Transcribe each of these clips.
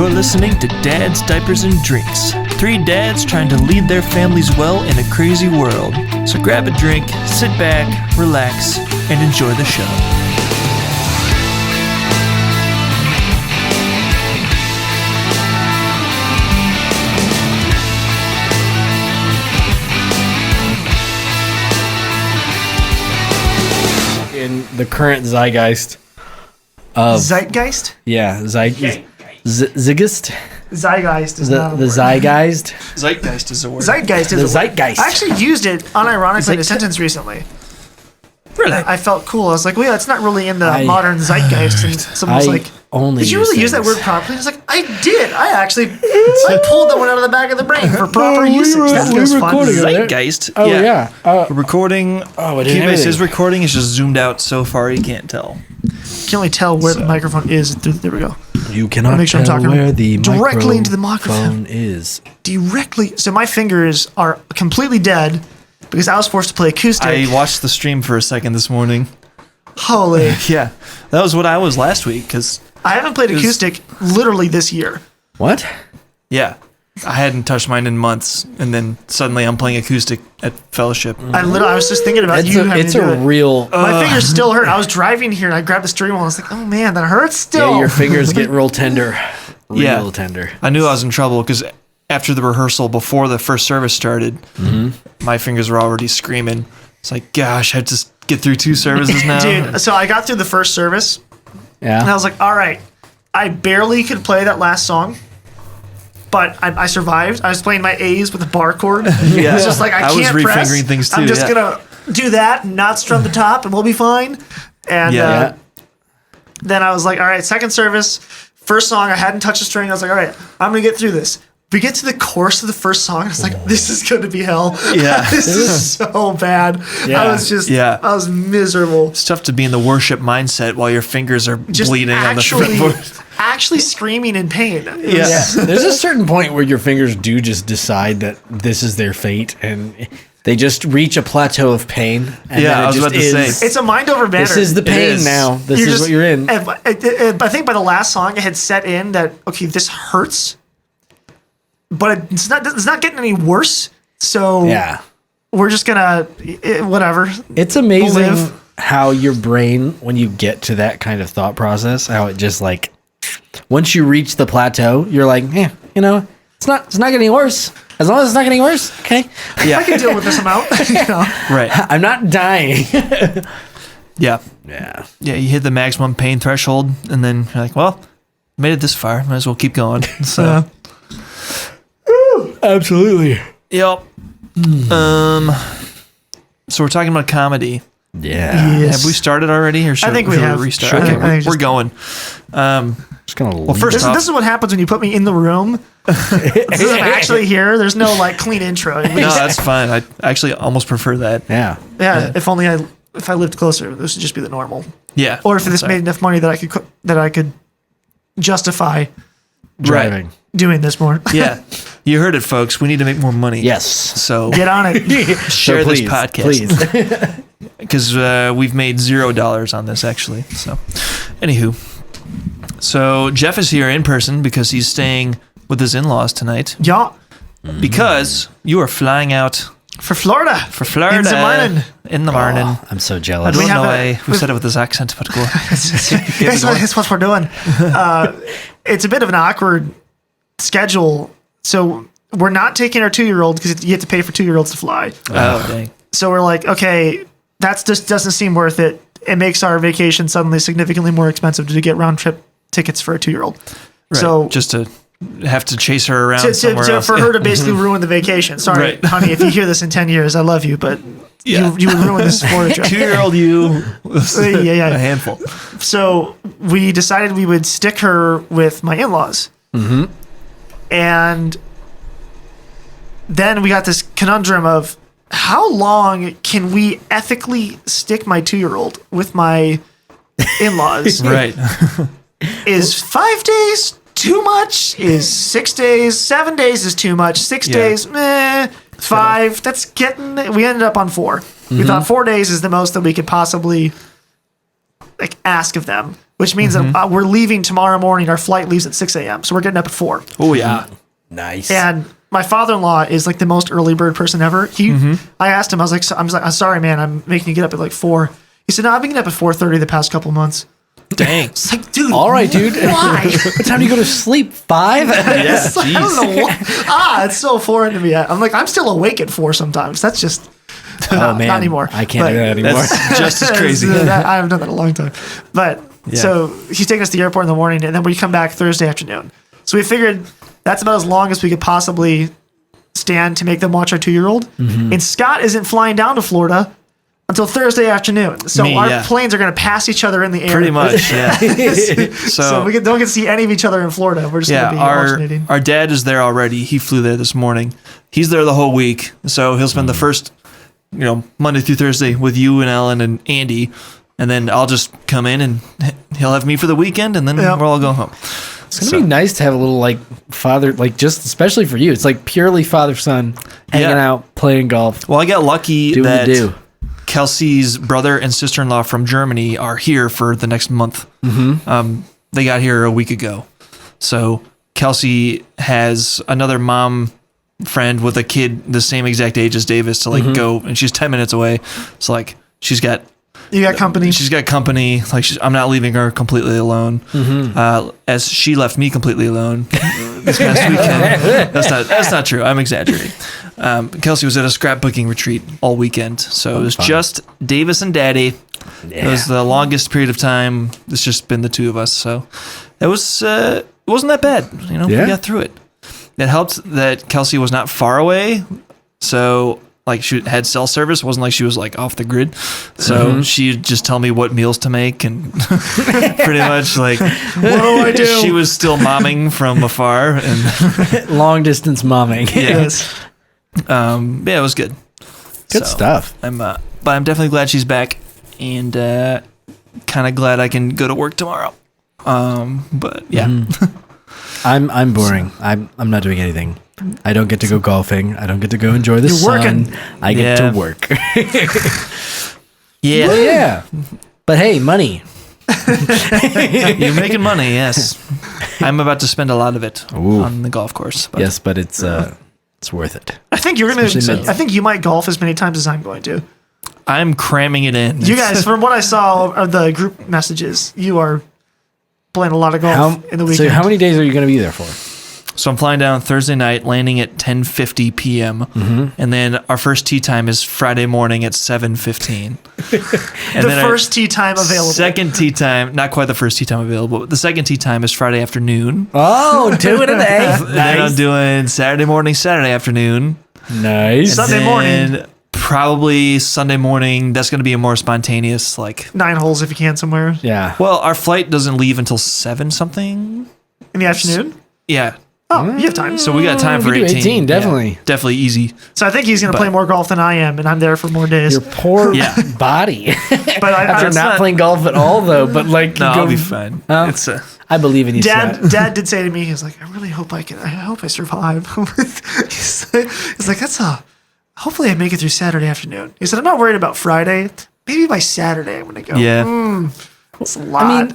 You're listening to Dads, Diapers, and Drinks. 3 dads trying to lead their families well in a crazy world. So grab a drink, sit back, relax, and enjoy the show. In the current zeitgeist of Zeitgeist? yeah, zeitgeist Zeitgeist is not a the word. zeitgeist. Zeitgeist is a word. Zeitgeist is The a word. zeitgeist. I actually used it unironically in a sentence recently. Really? I felt cool. I was like, well, yeah, it's not really in the I- modern zeitgeist. And someone was I like, only did you really use that things. word properly? I was like, I did. I pulled that one out of the back of the brain for proper usage. That feels fun. recording it. Zeitgeist? Oh yeah. We're recording. Oh, it didn't have Cubase is anything. recording. It's just zoomed out so far you can't tell. Can't really tell where the microphone is. There we go. You cannot make sure I'm tell talking where the directly into the microphone. is. Directly. So my fingers are completely dead because I was forced to play acoustic. I watched the stream for a second this morning. Holy. Yeah, that was what I was last week. Cause I haven't played acoustic literally this year. What? yeah, I hadn't touched mine in months, and then suddenly I'm playing acoustic at Fellowship. I was just thinking about you having It's to do a it. real. My fingers still hurt. I was driving here and I grabbed the steering wheel and I was like, oh man, that hurts still. Yeah, your fingers get real tender. Real Yeah. tender. I knew I was in trouble because after the rehearsal, before the first service started, my fingers were already screaming. It's like, gosh, I have to get through 2 services now. Dude, so I got through the first service and I Yeah. was like, all right, I barely could play that last song, but I survived. I was playing my A's with a bar chord. Yeah. It's just like, I I was can't press. refingering things I'm too, just yeah. going to do that and not strum the top and we'll be fine. And Yeah. then I was like, all right, second service, first song, I hadn't touched a string. I was like, all right, I'm going to get through this. We get to the chorus of the first song, and I was like, this is going to be hell. Yeah. This is so bad. Yeah. I was miserable. It's tough to be in the worship mindset while your fingers are Just bleeding on the actually, fretboard. actually screaming in pain. It was- Yeah. There's a certain point where your fingers do just decide that this is their fate, and they just reach a plateau of pain. And Yeah, then it I was just about to is, say. It's a mind over matter. This is the pain is. now. This is what you're in. and I think by the last song, it had set in that, okay, this hurts, but it's not getting any worse. So Yeah. we're just gonna whatever. It's amazing live. how your brain, when you get to that kind of thought process, how it just like, once you reach the plateau, you're like, it's not getting worse. As long as it's not getting worse, okay. I can deal with this amount. Right. I'm not dying. Yeah. Yeah. Yeah, you hit the maximum pain threshold, and then you're like, well, made it this far. Might as well keep going. So, Absolutely. yep. So we're talking about comedy. Yeah. Yes. Have we started already, or should, I think we should have. restart? Sure. Okay, I think we're just- going. Just gonna Well, first off, This is what happens when you put me in the room. This is I'm actually here. There's no like clean intro. no, that's fine. I actually almost prefer that. yeah. Yeah, if only if I lived closer, this would just be the normal. Yeah. Or if this Sorry. made enough money that I could justify Driving. doing this more. Yeah. You heard it, folks. We need to make more money. Yes. So Get on it. share So this please, podcast. Please. Because we've made $0 on this, actually. So, anywho. So, Jeff is here in person because he's staying with his in-laws tonight. Yeah, Because you are flying out for Florida. for Florida. In the morning. In the morning. Oh, I'm so I jealous. don't We have know a- who said it with this accent, but go. It's what we're doing. It's a bit of an awkward schedule. So we're not taking our 2-year-old because you have to pay for 2-year-olds to fly. Oh, dang. So we're like, okay, that just doesn't seem worth it. It makes our vacation suddenly significantly more expensive to get round trip tickets for a 2-year-old. Right. So just to have to chase her around somewhere else. for her to basically ruin the vacation. Sorry, Right. honey, if you hear this in 10 years, I love you, but Yeah. you would ruin this Florida trip. 2-year-old you was Yeah. a handful. So we decided we would stick her with my in-laws. Mm-hmm. And then we got this conundrum of how long can we ethically stick my 2-year-old with my in-laws? Right. Is 5 days too much? Is 6 days? 7 days is too much. 6 Yeah. days, 5. That's getting. We ended up on 4. We thought 4 days is the most that we could possibly like ask of them, which means that we're leaving tomorrow morning. Our flight leaves at 6 a.m. So we're getting up at 4. Oh yeah. Nice. And my father-in-law is like the most early bird person ever. I asked him, I was like, I'm sorry, man, I'm making you get up at like 4. He said, no, I've been getting up at 4:30 the past couple months. Dang. It's like, dude, all right, dude. Why? What time do you go to sleep? 5? Yeah, I don't jeez. know why. It's so foreign to me. I'm like, I'm still awake at 4 sometimes. That's just Oh man, not anymore. I can't But do that anymore. That's just as crazy. I haven't done that in a long time. But so he's taking us to the airport in the morning, and then we come back Thursday afternoon. So we figured that's about as long as we could possibly stand to make them watch our 2-year-old. And Scott isn't flying down to Florida until Thursday afternoon. So our planes are going to pass each other in the air. Pretty much, yeah. So we don't get to see any of each other in Florida. We're just going to be alternating. Our dad is there already. He flew there this morning. He's there the whole week. So he'll spend the first, Monday through Thursday with you and Ellen and Andy. And then I'll just come in and he'll have me for the weekend, and then we'll all go home. It's gonna be nice to have a little like father, like just especially for you. It's like purely father-son hanging out, playing golf. Well, I got lucky Do what you that do. Kelsey's brother and sister-in-law from Germany are here for the next month. They got here a week ago. So Kelsey has another mom friend with a kid the same exact age as Davis to like go, and she's 10 minutes away. So like she's got company. She's got company. Like I'm not leaving her completely alone. As she left me completely alone this past weekend. That's not true. I'm exaggerating. Kelsey was at a scrapbooking retreat all weekend, so it was just Davis and Daddy. It was the longest period of time. It's just been the two of us, so it wasn't that bad. We got through it. It helped that Kelsey was not far away, so. Like she had cell service. It wasn't like she was like off the grid. So she'd just tell me what meals to make, and pretty much like, what do I do? She was still momming from afar and long distance momming. Yes. It was good. Good stuff. But I'm definitely glad she's back, and kind of glad I can go to work tomorrow. But yeah. I'm boring. I'm not doing anything. I don't get to go golfing. I don't get to go enjoy the sun. Working. I get to work. Yeah. But hey, money. You're making money, yes. I'm about to spend a lot of it on the golf course. But. Yes, but it's worth it. I think I think you might golf as many times as I'm going to. I'm cramming it in. You guys, from what I saw of the group messages, you are playing a lot of golf in the weekend. So how many days are you going to be there for? So I'm flying down Thursday night, landing at 10:50 p.m. And then our first tee time is Friday morning at 7:15. The first tee time available. Second tee time, not quite the first tee time available, but the second tee time is Friday afternoon. Oh, 2 in a day. Then I'm doing Saturday morning, Saturday afternoon. Nice. Sunday morning. Probably Sunday morning. That's going to be a more spontaneous, like 9 holes if you can somewhere. Yeah. Well, our flight doesn't leave until 7 something In the afternoon? Yeah. Oh, you have time. So we got time for We do 18. 18, definitely. Yeah, definitely easy. So I think he's going to play more golf than I am, and I'm there for more days. Your poor Yeah. body. But After not playing golf at all, though. But like, No, you I'll be fine. It's I believe in you, Scott. Dad did say to me, he's like, I really hope I hope I survive. he's like, hopefully I make it through Saturday afternoon. He said, I'm not worried about Friday. Maybe by Saturday I'm going to go. Yeah. That's a lot. I mean,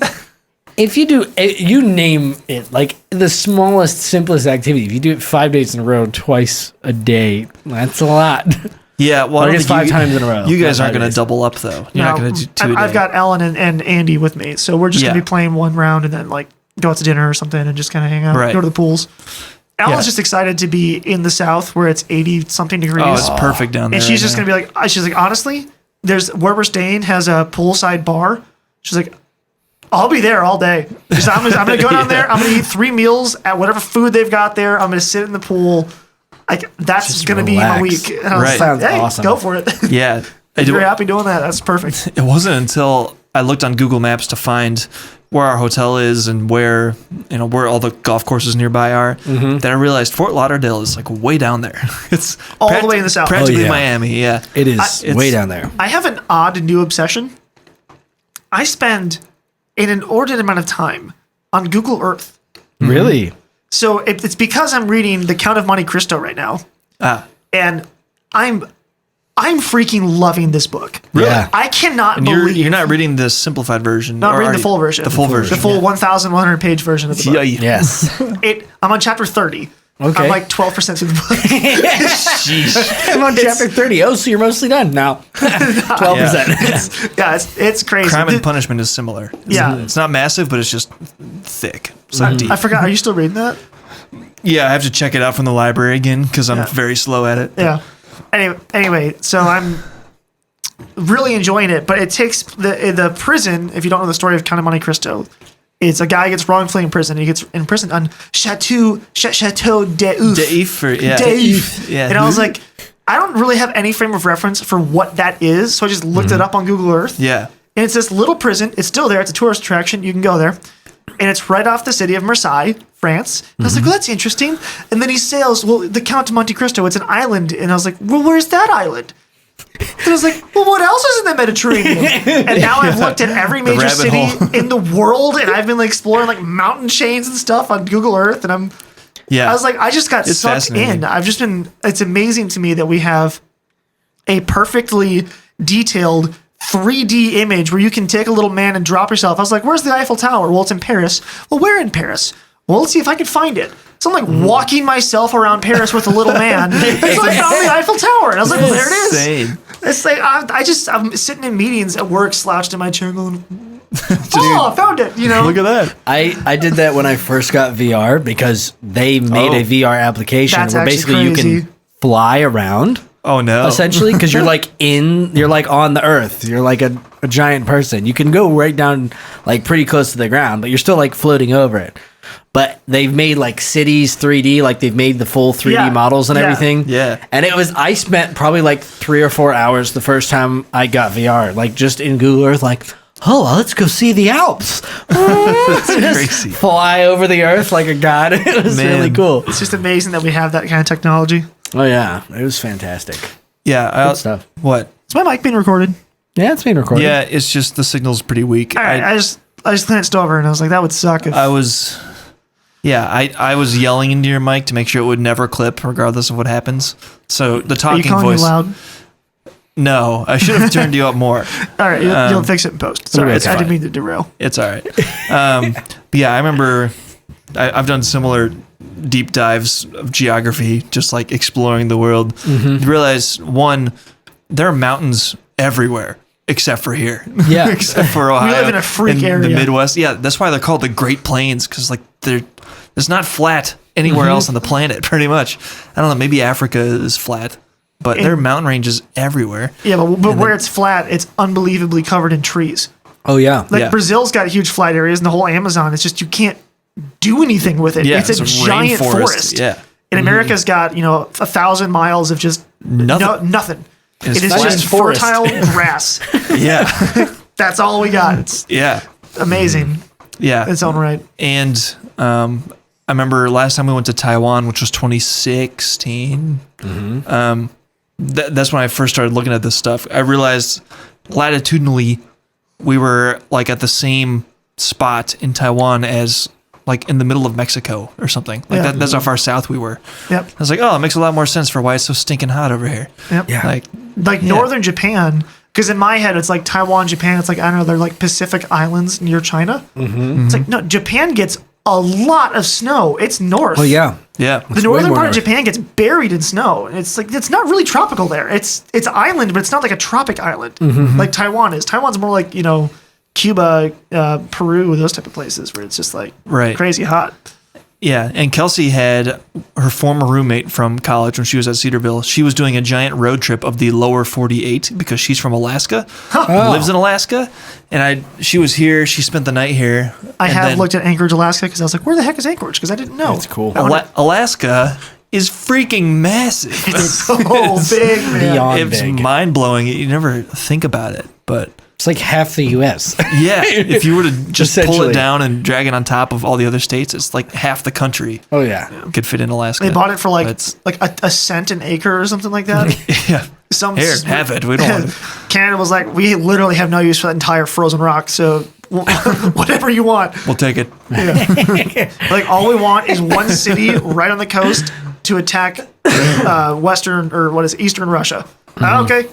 if you do, you name it like the smallest, simplest activity. If you do it 5 days in a row, twice a day, that's a lot. Yeah, well, I guess 5 times in a row. You guys Not aren't 5 going to days. double up, though. You're not going to do 2 a day. I've got Ellen and Andy with me, so we're just going to be playing one round and then like go out to dinner or something and just kind of hang out, Right. go to the pools. Ellen's just excited to be in the South where it's 80 something degrees. Oh, it's perfect down there. And she's just right going to be like, she's like, honestly, there's where we're staying has a poolside bar. She's like, I'll be there all day. She's like, I'm going to go down there. I'm going to eat 3 meals at whatever food they've got there. I'm going to sit in the pool. Like that's Just going to be my relax. week. And I was Right. like, Sounds hey, awesome. go for it. Yeah. If you're happy doing that, that's perfect. It wasn't until I looked on Google Maps to find where our hotel is and where all the golf courses nearby are that I realized Fort Lauderdale is like way down there. It's All the way in the south. practically Oh, yeah. Miami. Yeah. It is it's- way down there. I have an odd new obsession. I spend an inordinate amount of time on Google Earth. Really? So it's because I'm reading The Count of Monte Cristo right now. Ah. And I'm I'm freaking loving this book. Really? Yeah. I cannot And believe you're not reading the simplified version. not or reading are the full version. The full version. The full 1,100 page version of the book. Yes. I'm on chapter 30. Okay. I'm like 12% through the book. Sheesh. I'm on chapter 30. Oh, so you're mostly done now. 12%. Yeah, it's crazy. Crime and Punishment is similar. Yeah. It's not massive, but it's just thick. It's not deep. I forgot. Are you still reading that? Yeah, I have to check it out from the library again because I'm very slow at it. Yeah. Anyway, so I'm really enjoying it, but it takes the prison. If you don't know the story of Count of Monte Cristo, it's a guy gets wrongfully imprisoned. He gets imprisoned on Chateau D'If, yeah. And I was like, I don't really have any frame of reference for what that is, so I just looked it up on Google Earth. Yeah. And it's this little prison. It's still there. It's a tourist attraction. You can go there. And it's right off the city of Marseille, France. And I was like, well, that's interesting. And then he sails, well, the Count of Monte Cristo, it's an island. And I was like, well, where's that island? And I was like, well, what else is in the Mediterranean? And now I've looked at every major city in the world, and I've been like exploring like mountain chains and stuff on Google Earth. And I was like, I just got sucked in. It's amazing to me that we have a perfectly detailed 3D image where you can take a little man and drop yourself. I was like, where's the Eiffel Tower? Well, it's in Paris. Well, where in Paris? Well, let's see if I can find it. So I'm like walking myself around Paris with a little man. It's like on the Eiffel Tower. And I was like, well, there it is. It's like, I'm sitting in meetings at work, slouched in my chair going, I found it. You know, Look at that. I did that when I first got VR because they made a VR application That's where actually basically crazy. you can fly around. Oh no! Essentially, because you're like on the earth. You're like a giant person. You can go right down, like pretty close to the ground, but you're still like floating over it. But they've made like cities 3D, like they've made the full 3D models and everything. Yeah. And I spent probably like 3 or 4 hours the first time I got VR, like just in Google Earth, like, oh, well, let's go see the Alps. That's Just crazy. fly over the earth like a god. It was really cool. It's just amazing that we have that kind of technology. Oh yeah, it was fantastic. Yeah. Good stuff. What? Is my mic being recorded? Yeah, it's being recorded. Yeah, it's just the signal's pretty weak. All right, I just glanced over and I was like, that would suck if I was yelling into your mic to make sure it would never clip, regardless of what happens. So the Are you talking calling voice. me loud? No, I should have turned you up more. All right, you'll fix it in post. Sorry, I it's didn't fine. mean to derail. It's all right. But yeah, I remember I've done similar deep dives of geography, just like exploring the world. You realize, one, there are mountains everywhere except for here. Yeah. Except for Ohio. live in a freak the area. Midwest. Yeah, that's why they're called the Great Plains, because like it's not flat anywhere else on the planet, pretty much. I don't know, maybe Africa is flat, but there are mountain ranges everywhere. Yeah, but where it's flat, it's unbelievably covered in trees. Oh yeah. Like Yeah. Brazil's got huge flat areas, and the whole Amazon. It's just you can't do anything with it. Yeah, it's a giant rainforest. forest. Yeah. And America's got 1,000 miles of just Nothing. nothing. It's It is flat. just Forest. fertile grass. Yeah. That's all we got. It's Yeah. amazing Yeah. in its own right. And I remember last time we went to Taiwan, which was 2016. That's when I first started looking at this stuff. I realized latitudinally we were like at the same spot in Taiwan as like in the middle of Mexico or something. Like Yeah. that's how far south we were. Yep. I was like, oh, it makes a lot more sense for why it's so stinking hot over here. Yep. Like, Like northern Japan, because in my head it's like Taiwan, Japan. It's like, I don't know, they're like Pacific Islands near China. It's like, no, Japan gets a lot of snow. It's north. Oh yeah. yeah. The northern more part of north. Japan gets buried in snow. It's like it's not really tropical there. It's island, but it's not like a tropic island like Taiwan is. Taiwan's more like Cuba, Peru, those type of places where it's just like Right. crazy hot. Yeah, and Kelsey had her former roommate from college when she was at Cedarville. She was doing a giant road trip of the lower 48 because she's from Alaska, lives in Alaska, and she was here. She spent the night here. I and have then looked at Anchorage, Alaska, because I was like, where the heck is Anchorage? Because I didn't know. That's cool. Alaska is freaking massive. It's so big, man. Beyond It's big. mind blowing. You never think about it, but It's like half the U.S. yeah, if you were to just pull Essentially. it down and drag it on top of all the other states, it's like half the country Oh yeah. could fit in Alaska. They bought it for like That's- a cent an acre or something like that. yeah. Here, have it. We don't want it. Canada was like, we literally have no use for that entire frozen rock, so whatever you want. We'll take it. Like all we want is one city right on the coast to attack Eastern Russia. Okay.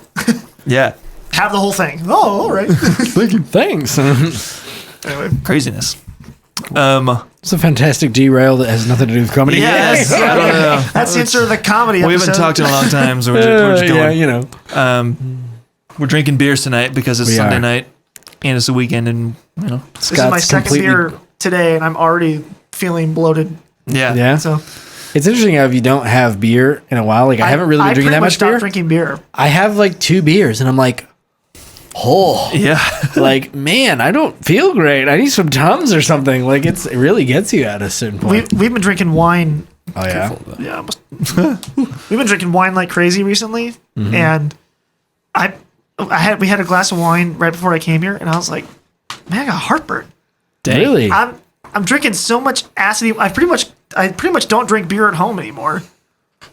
Yeah. Have the whole thing. Oh, all right. Thanks. Anyway. Craziness. It's a fantastic derail that has nothing to do with comedy. Yes. I don't know. That's the answer to the comedy We episode. haven't talked in a long time, so we're just going. Yeah, We're drinking beers tonight because it's We Sunday are. night and it's the weekend, and This is my second beer today, and I'm already feeling bloated. yeah. Yeah. So It's interesting how if you don't have beer in a while, like I haven't really been drinking that much stopped beer. drinking beer. I have like 2 beers and I'm like, Yeah. like, man, I don't feel great. I need some Tums or something. Like it really gets you at a certain point. We've been drinking wine. Oh yeah. Yeah, we've been drinking wine like crazy recently, and we had a glass of wine right before I came here, and I was like, man, I got heartburn. Really? I'm drinking so much acid. I pretty much don't drink beer at home anymore,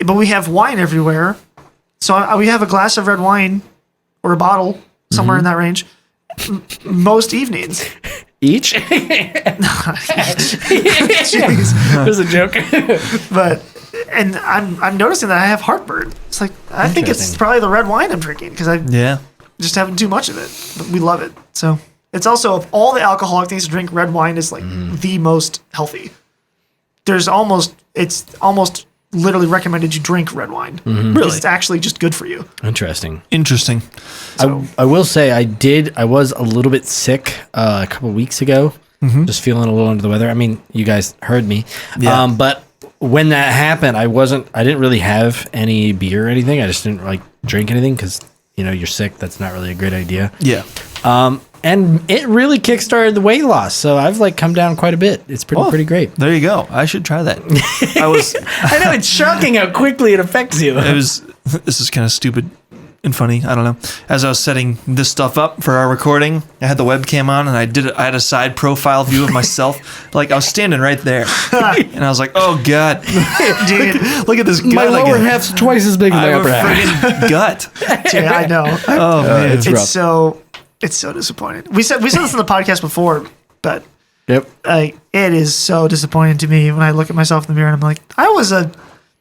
but we have wine everywhere. So we have a glass of red wine or a bottle somewhere in that range most evenings. Each? Jeez. It was a joke. But I'm noticing that I have heartburn. It's like I think it's Interesting. probably the red wine I'm drinking because I Yeah. just having too much of it. But we love it. So it's also of all the alcoholic things to drink, red wine is like the most healthy. It's almost literally recommended you drink red wine. Really? It's actually just good for you. Interesting. Interesting. I will say I was a little bit sick a couple weeks ago, just feeling a little under the weather. I mean, you guys heard me. Yeah. But when that happened, I didn't really have any beer or anything. I just didn't like drink anything because, you're sick. That's not really a great idea. Yeah. And it really kickstarted the weight loss. So I've like come down quite a bit. It's pretty great. There you go. I should try that. I know it's shocking how quickly it affects you. This is kind of stupid and funny. I don't know. As I was setting this stuff up for our recording, I had the webcam on and I had a side profile view of myself. Like I was standing right there and I was like, oh God, Dude, look at this gut. My lower again. half's twice as big as I my have upper a half. friggin' gut. yeah, I know. Oh man. it's rough. It's so disappointing. We said this on the podcast before, but Yep. it is so disappointing to me when I look at myself in the mirror and I'm like, I was a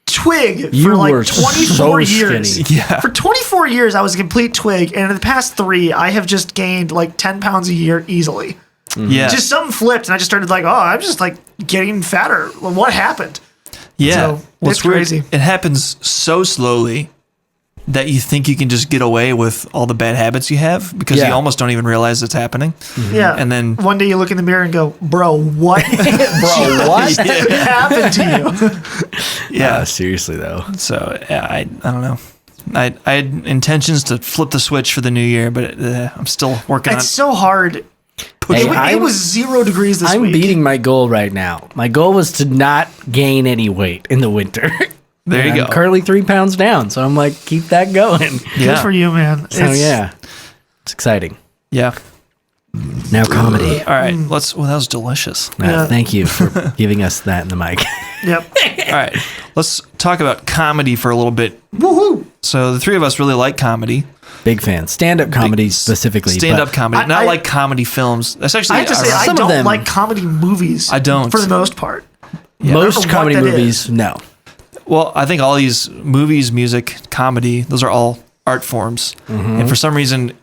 twig You for like were 24 so years. skinny. Yeah. For 24 years, I was a complete twig, and in the past 3, I have just gained like 10 pounds a year easily. Yeah. Just something flipped, and I just started like, oh, I'm just like getting fatter. Well, what happened? Yeah. So, it's weird, crazy. it happens so slowly that you think you can just get away with all the bad habits you have because you Yeah. almost don't even realize it's happening. Yeah. And then one day you look in the mirror and go, bro, what Bro, what? happened to you? yeah. Seriously though. So yeah, I don't know. I had intentions to flip the switch for the new year, but I'm still working on It's so hard. Hey, It was 0 degrees this I'm week. beating my goal right now. My goal was to not gain any weight in the winter. There you And go. I'm currently 3 pounds down, so I'm like, keep that going. Good Yeah. for you, man. So yeah, it's exciting. Yeah. Now comedy. All right. That was delicious. Yeah. Thank you for giving us that in the mic. Yep. All right. Let's talk about comedy for a little bit. Woohoo. So the three of us really like comedy. Big fan. Stand-up comedy specifically. Stand-up but comedy, not I- like comedy films. That's actually I have to say, I Some of don't them- like comedy movies. I don't. For the most part. Most I don't know comedy what that movies, no. well, I think all these movies, music, comedy, those are all art forms. Mm-hmm. And for some reason,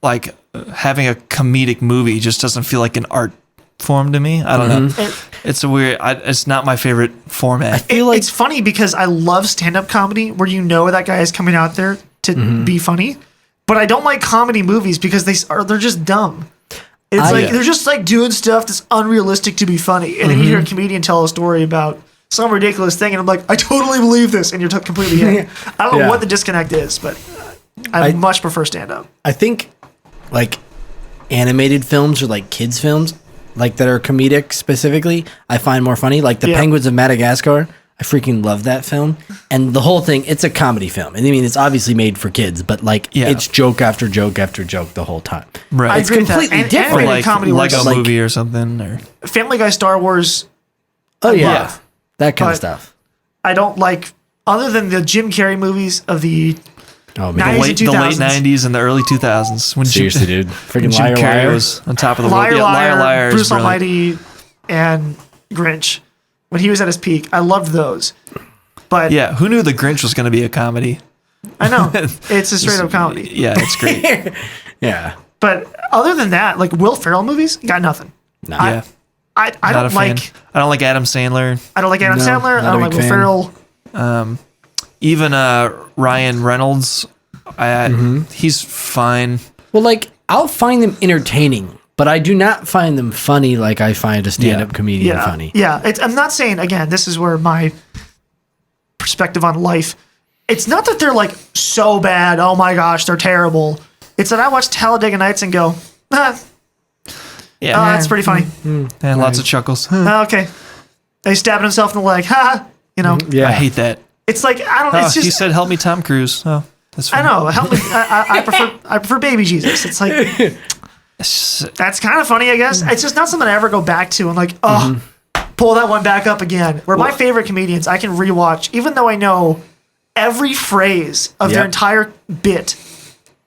like having a comedic movie just doesn't feel like an art form to me. I don't know. It's a weird. It's not my favorite format. It's funny because I love stand-up comedy where you know that guy is coming out there to be funny, but I don't like comedy movies because they're just dumb. It's they're just like doing stuff that's unrealistic to be funny, and then you hear a comedian tell a story about some ridiculous thing, and I'm like, I totally believe this, and you're completely in. I don't know Yeah. what the disconnect is, but I much prefer stand-up. I think like animated films or like kids films like that are comedic specifically, I find more funny. Like the Yeah. Penguins of Madagascar, I freaking love that film. And the whole thing, it's a comedy film. And I mean, it's obviously made for kids, but like it's joke after joke after joke the whole time. Right. I It's agree with that. completely And different. Or animated like comedy works Lego like- movie or something. Or Family Guy, Star Wars. Oh yeah, love. that kind of But- stuff. I don't like, other than the Jim Carrey movies of the Oh the man, 90s late, and the late 2000s. 90s and the early 2000s when seriously, dude, freaking Jim liar, Carrey liar. was on top of the Liar, world. Yeah, Liar, Liar is Bruce brilliant. Almighty, and Grinch. When he was at his peak, I loved those. But Yeah, who knew The Grinch was going to be a comedy? I know. It's a straight up comedy. Yeah, it's great. Yeah. But other than that, like Will Ferrell movies, got nothing. No. Yeah. I Not don't a fan. like I don't like Adam Sandler. Adam No, Sandler. I not a don't like big Will fan. Ferrell. Even Ryan Reynolds. He's fine. Well, like, I'll find them entertaining, but I do not find them funny like I find a stand-up comedian Yeah, funny. yeah. I'm not saying again. This is where my perspective on life. It's not that they're like so bad. Oh my gosh, they're terrible. It's that I watch Talladega Nights and go, Yeah, that's pretty funny. and lots of chuckles. Okay, he's stabbing himself in the leg. Ha! You know, Yeah. I hate that. it's like I don't. Oh, It's just he said, "Help me, Tom Cruise." Oh, that's I fine. know. Help me. I prefer Baby Jesus. It's like that's kind of funny, I guess. It's just not something I ever go back to. I'm like, pull that one back up again. Where my favorite comedians, I can rewatch, even though I know every phrase of their Yep. entire bit.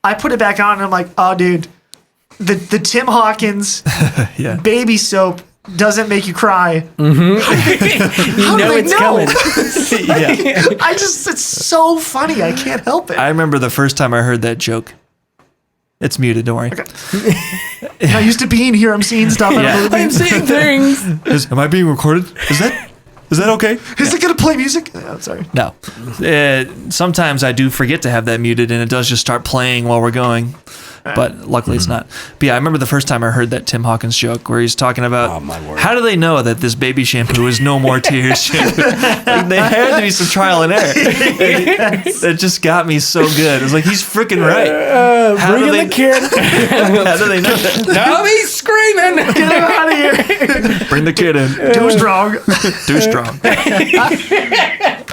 I put it back on and I'm like, oh, dude, the Tim Hawkins Yeah. baby soap doesn't make you cry. You know it's coming. Yeah. It's so funny. I can't help it. I remember the first time I heard that joke. It's muted. Don't worry. I used to being here. I'm seeing stuff. I Yeah. don't know. I'm seeing things. Am I being recorded? Is that okay? Is it gonna play music? Oh, I'm sorry. No. Sometimes I do forget to have that muted, and it does just start playing while we're going. But luckily it's not. But yeah, I remember the first time I heard that Tim Hawkins joke where he's talking about Oh, my word. how do they know that this baby shampoo is no more tears shampoo? Like, there had to be some trial and error. That just got me so good. It's like he's freaking right. How Bring do in they- the kid. How do they know that? Now he's screaming. Get him out of here. Bring the kid in. Too strong. Too strong.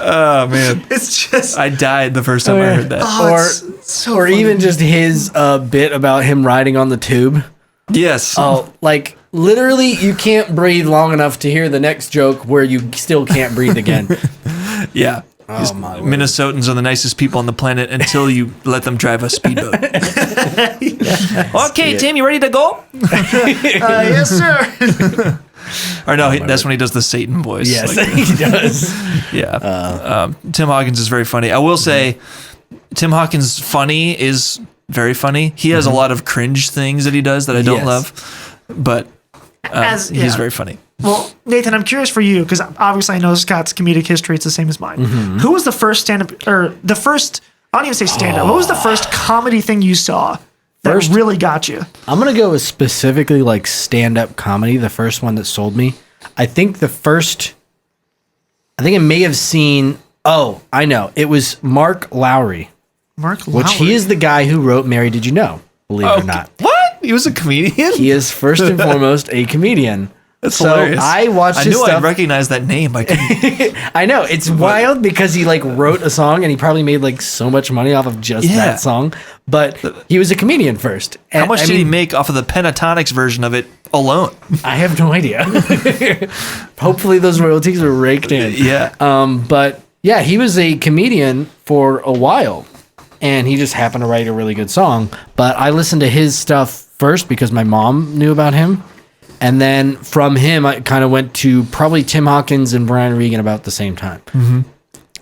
Oh man, It's just. I died the first time I heard that. Or- It's so Or funny. even just his bit about him riding on the tube. Yes. Oh, like literally, you can't breathe long enough to hear the next joke where you still can't breathe again. Yeah. Oh, my word. Minnesotans are the nicest people on the planet until you let them drive a speedboat. Okay, Tim, you ready to go? Yes, sir. Or no, that's when he does the Satan voice. Yes, Like, he does. yeah. Tim Hawkins is very funny. I will say, Tim Hawkins' funny is very funny. He has a lot of cringe things that he does that I don't Yes. love, but he's yeah. very funny. Well, Nathan, I'm curious for you because obviously I know Scott's comedic history. It's the same as mine. Who was the first stand-up or the first? I don't even say stand-up. What was the first comedy thing you saw that First- really got you? I'm gonna go with specifically like stand-up comedy. The first one that sold me. I think I may have seen. Oh, I know. It was Mark Lowry, Mark which Lowry. he is the guy who wrote "Mary, Did You Know?" Believe it or not. What? He was a comedian? He is first and foremost a comedian. That's so hilarious. I watched I his knew stuff. I'd recognize that name. I couldn't. I know it's wild because he like wrote a song and he probably made like so much money off of just Yeah. that song. But he was a comedian first. How much I did he mean, make off of the Pentatonics version of it alone? I have no idea. Hopefully those royalties are raked in. Yeah. But yeah, he was a comedian for a while, and he just happened to write a really good song. But I listened to his stuff first because my mom knew about him. And then from him, I kind of went to probably Tim Hawkins and Brian Regan about the same time. Mm-hmm.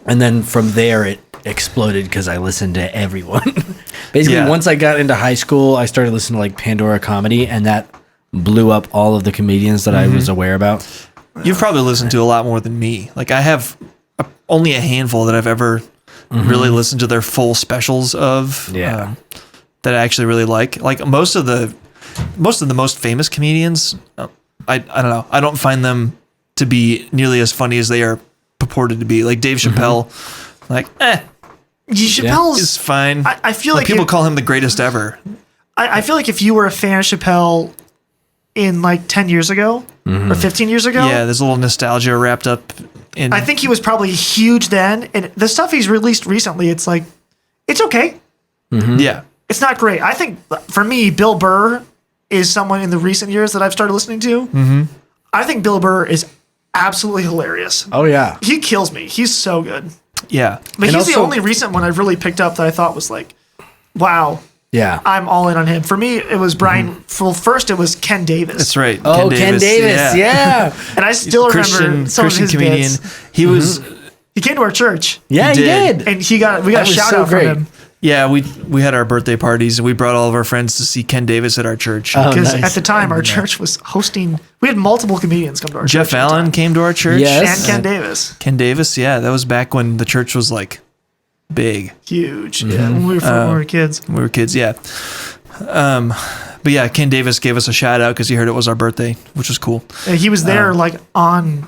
And then from there, it exploded because I listened to everyone. Basically, Yeah. once I got into high school, I started listening to like Pandora Comedy, and that blew up all of the comedians that I was aware about. You've probably listened to a lot more than me. Like I have only a handful that I've ever really listened to their full specials of. Yeah. That I actually really like. Like most of the most famous comedians, I don't know. I don't find them to be nearly as funny as they are purported to be. Like Dave Chappelle, like Chappelle's. is fine. I feel like people if- call him the greatest ever. I feel like if you were a fan of Chappelle in like 10 years ago or 15 years ago, Yeah, there's a little nostalgia wrapped up in. I think he was probably huge then. And the stuff he's released recently, it's like, it's okay. Yeah. It's not great. I think for me, Bill Burr is someone in the recent years that I've started listening to. I think Bill Burr is absolutely hilarious. Oh, yeah. He kills me. He's so good. Yeah. But And he's the also- only recent one I've really picked up that I thought was like, wow, Yeah. I'm all in on him. For me, it was Brian. Well, first it was Ken Davis. That's right. Ken Davis. Yeah. And I still remember Christian some of his comedian. bits. He was He He came to our church. Yeah, he did. did. And we got That a was shout so out great. from him. Yeah, we had our birthday parties and we brought all of our friends to see Ken Davis at our church. Oh, Because nice. at the time, our church was hosting. We had multiple comedians come to our church. Jeff at the Allen time. came to our church. Yes. And Ken Davis. Ken Davis, yeah, that was back when the church was like big. Huge. Yeah, when we were kids. When we were kids, yeah. But yeah, Ken Davis gave us a shout out because he heard it was our birthday, which was cool. He was there like on.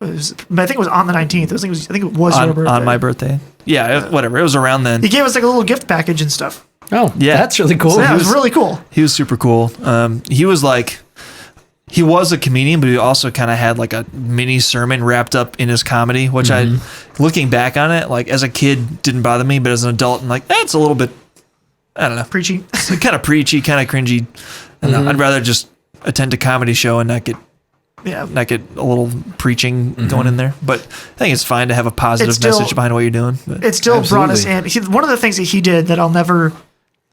I think it was on the 19th. I think it was your birthday. On my birthday. Yeah, whatever. It was around then. He gave us like a little gift package and stuff. Oh, Yeah. that's really cool. So yeah, it was really cool. He was super cool. He was like, he was a comedian, but he also kind of had like a mini sermon wrapped up in his comedy, which looking back on it, like as a kid didn't bother me, but as an adult, I'm like, that's a little bit, I don't know, Preachy. kind of preachy, kind of cringy. I don't know. I'd rather just attend a comedy show and not get Yeah. a little preaching going in there. But I think it's fine to have a positive It's still- message behind what you're doing. But It still brought us Absolutely. in. One of the things that he did that I'll never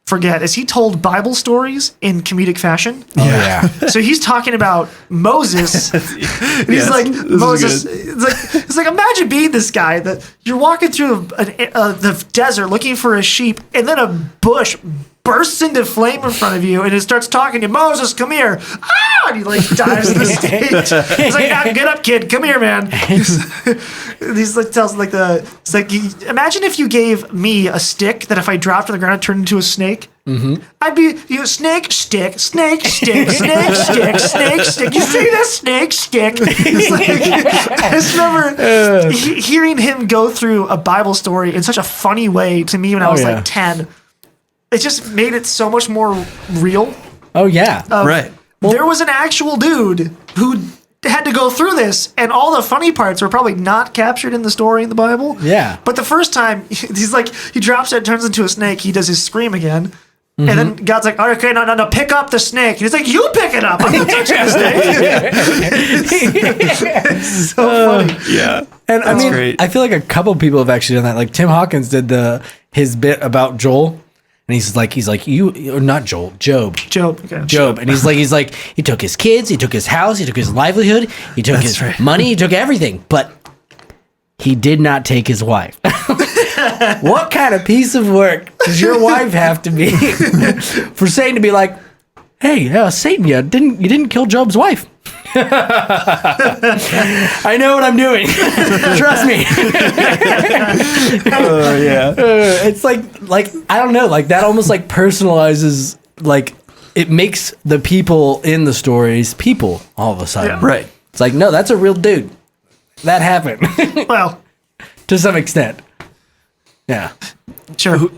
forget is he told Bible stories in comedic fashion. Oh, yeah. So he's talking about Moses. And he's Yes, like this is Moses. good. It's like imagine being this guy that you're walking through the desert looking for a sheep, and then a bush bursts into flame in front of you, and it starts talking to you, Moses, come here. Ah! And he like dives to the stage. He's like, "Ah, get up, kid, come here, man. He's like tells like it's like imagine if you gave me a stick that if I dropped to the ground it turned into a snake. I'd be snake stick, snake stick, snake stick, snake stick. You see this snake stick? It's like, I just remember hearing him go through a Bible story in such a funny way to me when I was yeah. like 10. It just made it so much more real. Oh, yeah. right. There was an actual dude who had to go through this, and all the funny parts were probably not captured in the story in the Bible. Yeah. But the first time, he's like, he drops it, turns into a snake, he does his scream again. And then God's like, okay, no, pick up the snake. And he's like, you pick it up. I'm not touching the snake. It's so funny. Yeah. And I That's mean, great. I feel like a couple people have actually done that. Like Tim Hawkins did his bit about Joel, and he's like, you or not Joel, Job. Job. Okay. Job, and he's like, he took his kids, he took his house, he took his livelihood, he took his right. money, he took everything, but he did not take his wife. What kind of piece of work does your wife have to be for Satan to be like, hey, Satan, you didn't kill Job's wife? I know what I'm doing. Trust me. Oh, yeah. It's like I don't know, like that almost like personalizes, like it makes the people in the stories people all of a sudden. Yeah. Right. It's like, no, that's a real dude. That happened Well, to some extent. Yeah. sure. We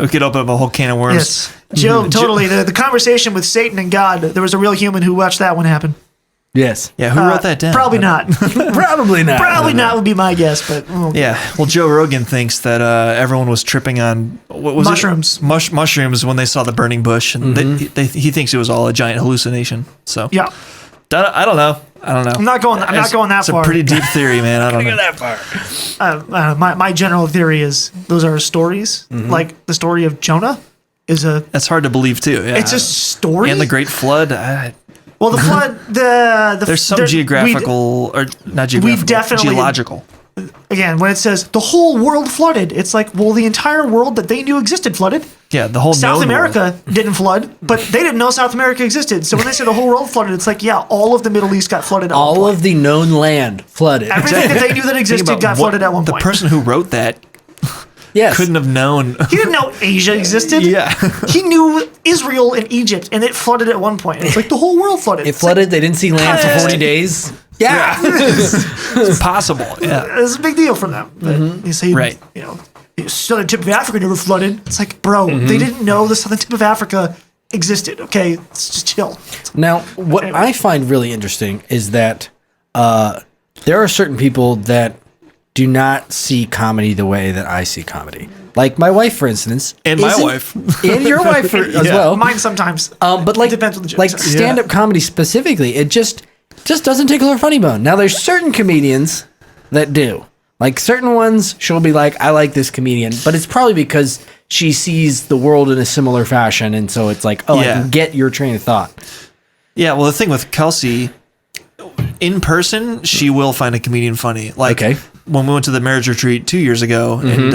could open up a whole can of worms. Yes. Job, totally. The conversation with Satan and God, there was a real human who watched that one happen. Yes. Yeah, who wrote that down? Probably not. Probably not. Probably not would be my guess, but Yeah. Well, Joe Rogan thinks that everyone was tripping on what was Mushrooms. it? Mushrooms when they saw the burning bush, and he thinks it was all a giant hallucination. So yeah. I don't know. I'm not going that It's far. a pretty deep theory, man. I don't know. that far. My general theory is those are stories. Like the story of Jonah is That's hard to believe too. Yeah. it's a story. And the Great Flood. Well, the flood. The There's some geographical or not geographical, definitely- geological. Again, when it says the whole world flooded, it's like, well, the entire world that they knew existed flooded. Yeah, the whole South known world. America didn't flood, but they didn't know South America existed. So when they say the whole world flooded, it's like, yeah, all of the Middle East got flooded at one All point. of the known land flooded. Everything that they knew that Think existed about got what flooded at one the point. person who wrote that Yes. couldn't have known. He didn't know Asia existed. Yeah. He knew Israel and Egypt, and it flooded at one point. It's like the whole world flooded. It flooded. They didn't see land for 40 days. Yeah. It's possible. Yeah. It's a big deal for them. But you say, Right. the southern tip of Africa never flooded. It's like, bro, they didn't know the southern tip of Africa existed. Okay, let's just chill. Now, what I find really interesting is that there are certain people that do not see comedy the way that I see comedy. Like my wife, for instance, And my isn't- wife. and your wife as Yeah. well. Mine sometimes. But like, Depends on the jokes. like stand-up comedy specifically, it just doesn't tickle her funny bone. Now, there's certain comedians that do. Like certain ones, she'll be like, I like this comedian, but it's probably because she sees the world in a similar fashion, and so it's like, oh, I Yeah. can get your train of thought. Yeah, well, the thing with Kelsey, in person, she will find a comedian funny. Like Okay. when we went to the marriage retreat 2 years ago, and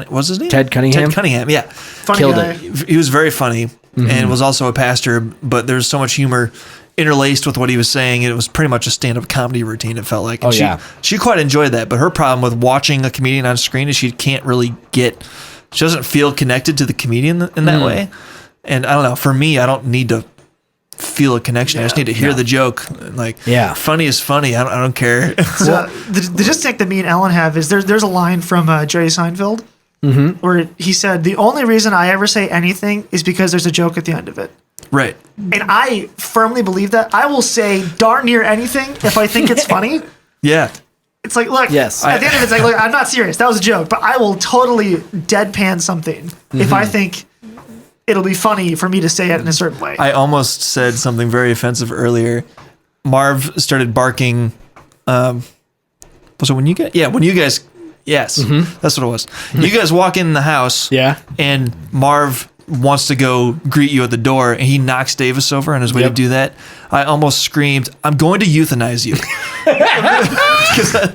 what's his name? Ted Cunningham? Ted Cunningham, yeah. Funny Killed guy. it. He was very funny and was also a pastor, but there's so much humor interlaced with what he was saying, and it was pretty much a stand-up comedy routine, it felt like. And she quite enjoyed that, but her problem with watching a comedian on screen is she can't really she doesn't feel connected to the comedian in that way. And I don't know, for me, I don't need to feel a connection. I just need to hear the joke. Like, funny is funny. I don't care. So the disconnect that me and Ellen have is there's a line from Jerry Seinfeld where he said, the only reason I ever say anything is because there's a joke at the end of it. Right. And I firmly believe that. I will say darn near anything if I think it's funny. Yeah. It's like, look, Yes. at the end of it, it's like, look, I'm not serious. That was a joke. But I will totally deadpan something if I think it'll be funny for me to say it in a certain way. I almost said something very offensive earlier. Marv started barking. Was it when you guys? Yeah, when you guys. Yes, that's what it was. You guys walk in the house. Yeah. And Marv wants to go greet you at the door, and he knocks Davis over on his way to do that. I almost screamed, "I'm going to euthanize you!" Because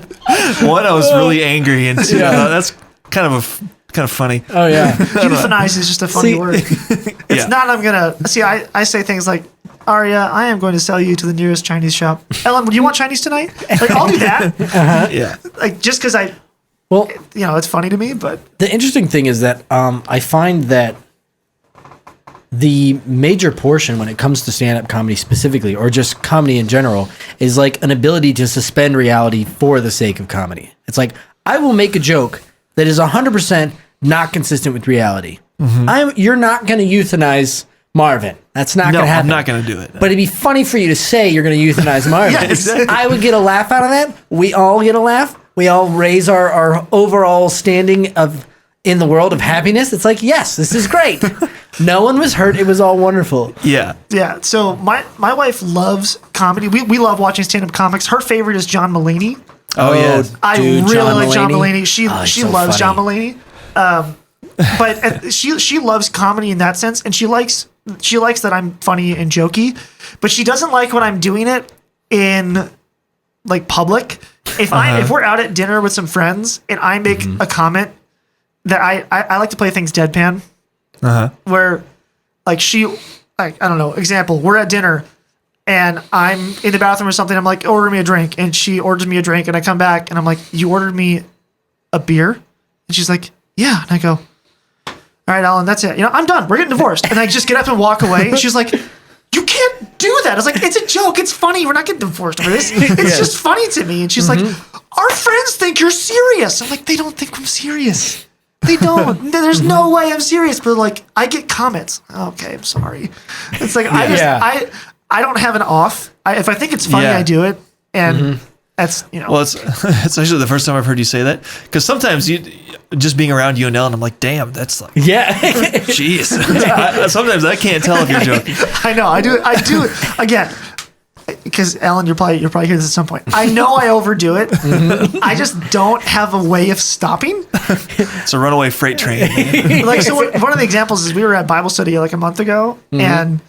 one, I was really angry, and two, I thought that's kind of funny. Oh, yeah. Euthanize is just a funny See- word. It's Yeah. not, I'm going to, see, I say things like, Arya, I am going to sell you to the nearest Chinese shop. Ellen, would you want Chinese tonight? Like, I'll do that. Yeah. Like, just because Well, it's funny to me, but the interesting thing is that I find that the major portion when it comes to stand-up comedy specifically, or just comedy in general, is like an ability to suspend reality for the sake of comedy. It's like, I will make a joke that is 100% not consistent with reality. You're not going to euthanize Marvin. That's not going to happen. I'm not going to do it. But it'd be funny for you to say you're going to euthanize Marvin. Yeah, exactly. I would get a laugh out of that. We all get a laugh. We all raise our overall standing in the world of happiness. It's like, yes, this is great. No one was hurt. It was all wonderful. Yeah. yeah. So my wife loves comedy. We love watching stand-up comics. Her favorite is John Mulaney. Oh, yeah. I dude, really John like John Mulaney. Mulaney. She so loves funny. John Mulaney. But she loves comedy in that sense, and she likes that I'm funny and jokey, but she doesn't like when I'm doing it in like public. If we're out at dinner with some friends and I make a comment that I like to play things deadpan, where like I don't know, example, we're at dinner and I'm in the bathroom or something. I'm like, order me a drink, and she orders me a drink, and I come back and I'm like, you ordered me a beer? And she's like, yeah. And I go, all right, Alan, that's it. I'm done. We're getting divorced. And I just get up and walk away. And she's like, you can't do that. I was like, it's a joke. It's funny. We're not getting divorced over this. It's just funny to me. And she's like, our friends think you're serious. I'm like, they don't think I'm serious. They don't. There's no way I'm serious. But like, I get comments. Okay, I'm sorry. It's like, I don't have an off. If I think it's funny, I do it. And that's, Well, it's actually the first time I've heard you say that, because sometimes just being around you and Ellen, I'm like, damn, that's like, Yeah. jeez. Sometimes I can't tell if you're joking. I know. I do it again. Because Ellen, you're probably hearing this at some point. I know I overdo it. I just don't have a way of stopping. It's a runaway freight train. Like, so one of the examples is we were at Bible study like a month ago, and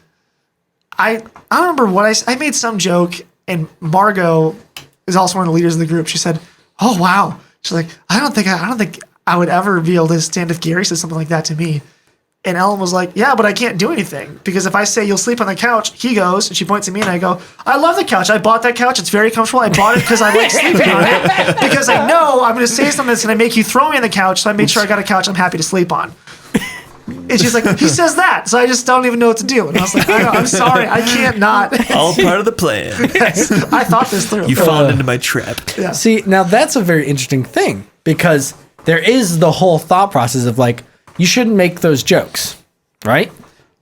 I don't remember what I made some joke, and Margot is also one of the leaders of the group. She said, "Oh wow," she's like, "I don't think I would ever be able to stand if Gary says something like that to me." And Ellen was like, yeah, but I can't do anything, because if I say you'll sleep on the couch, he goes, and she points at me, and I go, I love the couch. I bought that couch. It's very comfortable. I bought it because I like sleeping on it, because I know I'm going to say something that's going to make you throw me on the couch. So I made sure I got a couch I'm happy to sleep on. And she's like, he says that, so I just don't even know what to do. And I was like, I'm sorry, I can't not. All part of the plan. I thought this through. You fallen into my trap. Yeah. See, now that's a very interesting thing, because there is the whole thought process of like, you shouldn't make those jokes, right?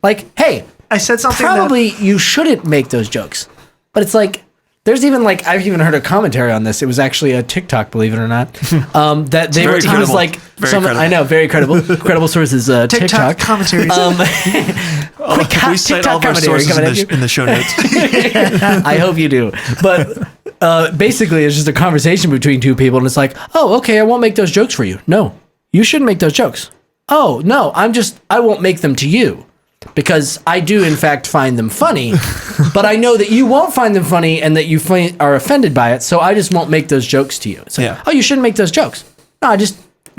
Like, hey, I said something probably you shouldn't make those jokes. But it's like, there's even like, I've even heard a commentary on this. It was actually a TikTok, believe it or not. That they were, very it was credible. like, Very some, credible. I know, very credible. Credible sources, TikTok TikTok. commentaries. We cite all of our TikTok sources commentary coming at in the show notes. I hope you do. But basically, it's just a conversation between two people, and it's like, oh, okay, I won't make those jokes for you. No, you shouldn't make those jokes. Oh, no, I won't make them to you. because I do in fact find them funny, but I know that you won't find them funny and that you are offended by it. So I just won't make those jokes to you. It's like, oh, you shouldn't make those jokes. No, I just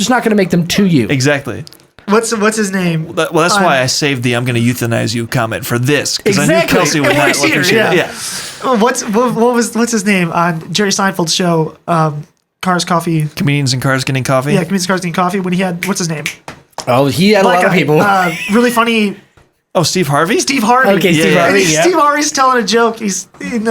not going to make them to you. Exactly. What's his name? Well, that's why I saved the "I'm going to euthanize you" comment for this, because I knew Kelsey would not look at Yeah. yeah. What's his name on Jerry Seinfeld's show? Cars, Coffee. Comedians in Cars Getting Coffee. Yeah, Comedians in Cars Getting Coffee. When he had what's his name? Oh, he had a lot of people. Really funny. Oh, Steve Harvey. Steve Harvey. Okay, Steve Harvey. Yeah. Steve Harvey's telling a joke. He's in.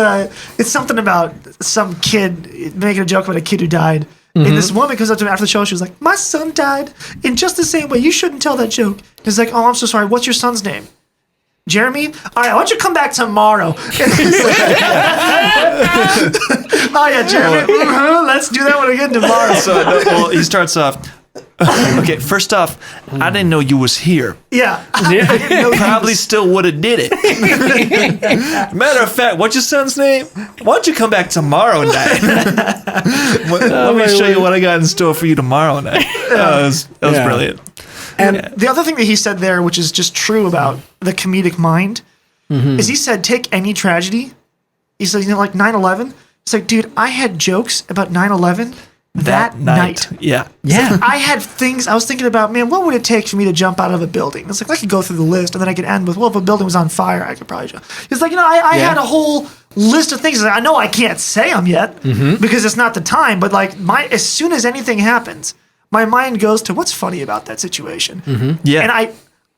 It's something about some kid making a joke about a kid who died. And this woman comes up to him after the show. She was like, "My son died in just the same way. You shouldn't tell that joke." He's like, "Oh, I'm so sorry. What's your son's name?" Jeremy. All right, why don't you come back tomorrow? Oh yeah, Jeremy. Let's do that one again tomorrow. So he starts off. Okay, first off, I didn't know you was here. Yeah. Probably still would have did it. Matter of fact, what's your son's name? Why don't you come back tomorrow night? Let me show you what I got in store for you tomorrow night. That was brilliant. And the other thing that he said there, which is just true about the comedic mind, is he said, take any tragedy. He said, like 9/11. It's like, dude, I had jokes about 9/11 that night. Yeah. Yeah. I had things I was thinking about, man, what would it take for me to jump out of a building? It's like, I could go through the list and then I could end with, well, if a building was on fire, I could probably jump. It's like, I had a whole list of things. I know I can't say them yet because it's not the time, but like as soon as anything happens, my mind goes to what's funny about that situation. Yeah. And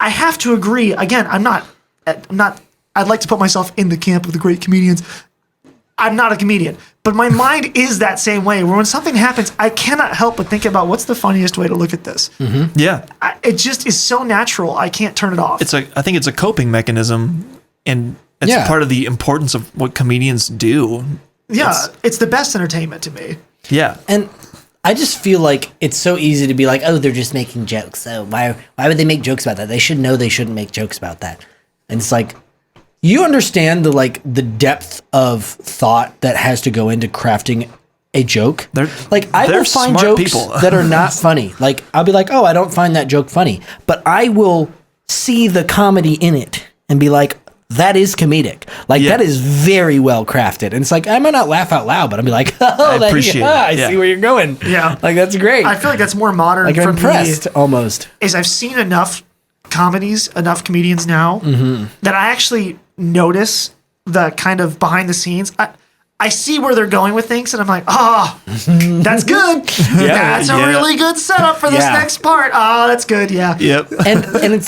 I have to agree, again, I'm not, I'd like to put myself in the camp of the great comedians. I'm not a comedian, but my mind is that same way where when something happens, I cannot help but think about what's the funniest way to look at this. Yeah. It just is so natural. I can't turn it off. I think it's a coping mechanism, and it's part of the importance of what comedians do. Yeah. It's the best entertainment to me. Yeah. And I just feel like it's so easy to be like, oh, they're just making jokes. So why would they make jokes about that? They should know they shouldn't make jokes about that. And it's like, you understand the depth of thought that has to go into crafting a joke. I will find jokes that are not funny. Like I'll be like, oh, I don't find that joke funny, but I will see the comedy in it and be like, that is comedic. Like that is very well crafted. And it's like, I might not laugh out loud, but I'll be like, oh, I appreciate it. I see where you're going. Yeah. Like that's great. I feel like that's more modern like I'm impressed almost. Is I've seen enough comedians now that I actually notice the kind of behind the scenes. I see where they're going with things, and I'm like, that's good. That's a really good setup for this next part. Oh, that's good. Yeah. Yep. And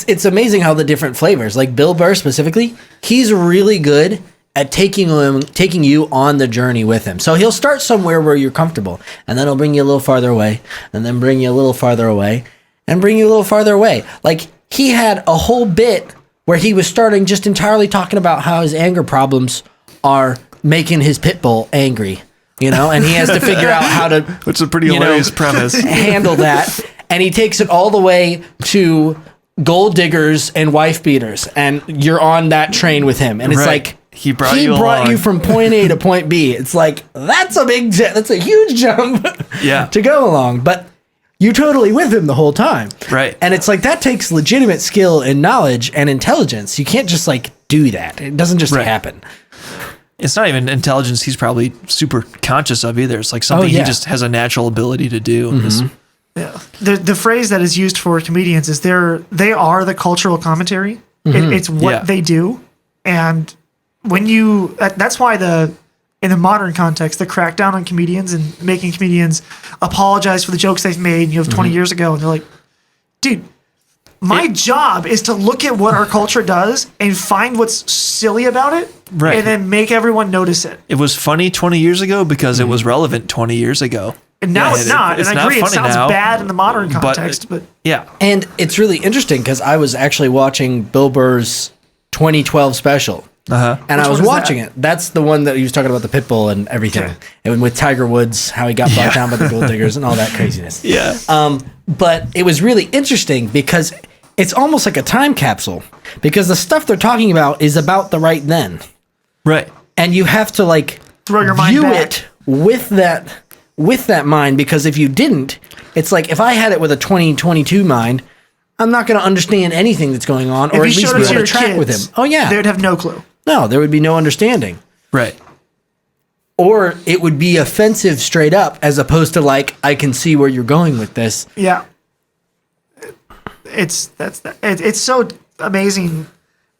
it's amazing how the different flavors, like Bill Burr specifically, he's really good at taking you on the journey with him. So he'll start somewhere where you're comfortable, and then he'll bring you a little farther away, and then bring you a little farther away, and bring you a little farther away. Like he had a whole bit where he was starting just entirely talking about how his anger problems are making his pit bull angry, and he has to figure out how to, which is a pretty hilarious premise, handle that. And he takes it all the way to gold diggers and wife beaters, and you're on that train with him. And it's like, he brought you from point A to point B. It's like, that's a huge jump to go along. But you're totally with him the whole time. Right. And it's like, that takes legitimate skill and knowledge and intelligence. You can't just like do that. It doesn't just happen. It's not even intelligence he's probably super conscious of either. It's like something he just has a natural ability to do. Yeah. The phrase that is used for comedians is they are the cultural commentary. It's what they do. And when that's why in the modern context, the crackdown on comedians and making comedians apologize for the jokes they've made, 20 years ago. And they're like, dude, my job is to look at what our culture does and find what's silly about it. Right. And then make everyone notice it. It was funny 20 years ago because it was relevant 20 years ago. And now it's not. And I agree, it sounds bad in the modern context. But yeah. And it's really interesting because I was actually watching Bill Burr's 2012 special. And Which I was one is watching that? it. That's the one that he was talking about the pit bull and everything. Okay. And with Tiger Woods, how he got brought down by the gold diggers and all that craziness. Yeah. But it was really interesting because it's almost like a time capsule because the stuff they're talking about is about the right then. Right. And you have to like throw your mind view back. it with that mind, because if you didn't, it's like if I had it with a 2022 mind, I'm not going to understand anything that's going on, or If at you least showed be it to able your to track with kids, him. Oh yeah, they would have no clue. no, there would be no understanding. Right. Or it would be offensive straight up, as opposed to like, I can see where you're going with this. Yeah. It's so amazing.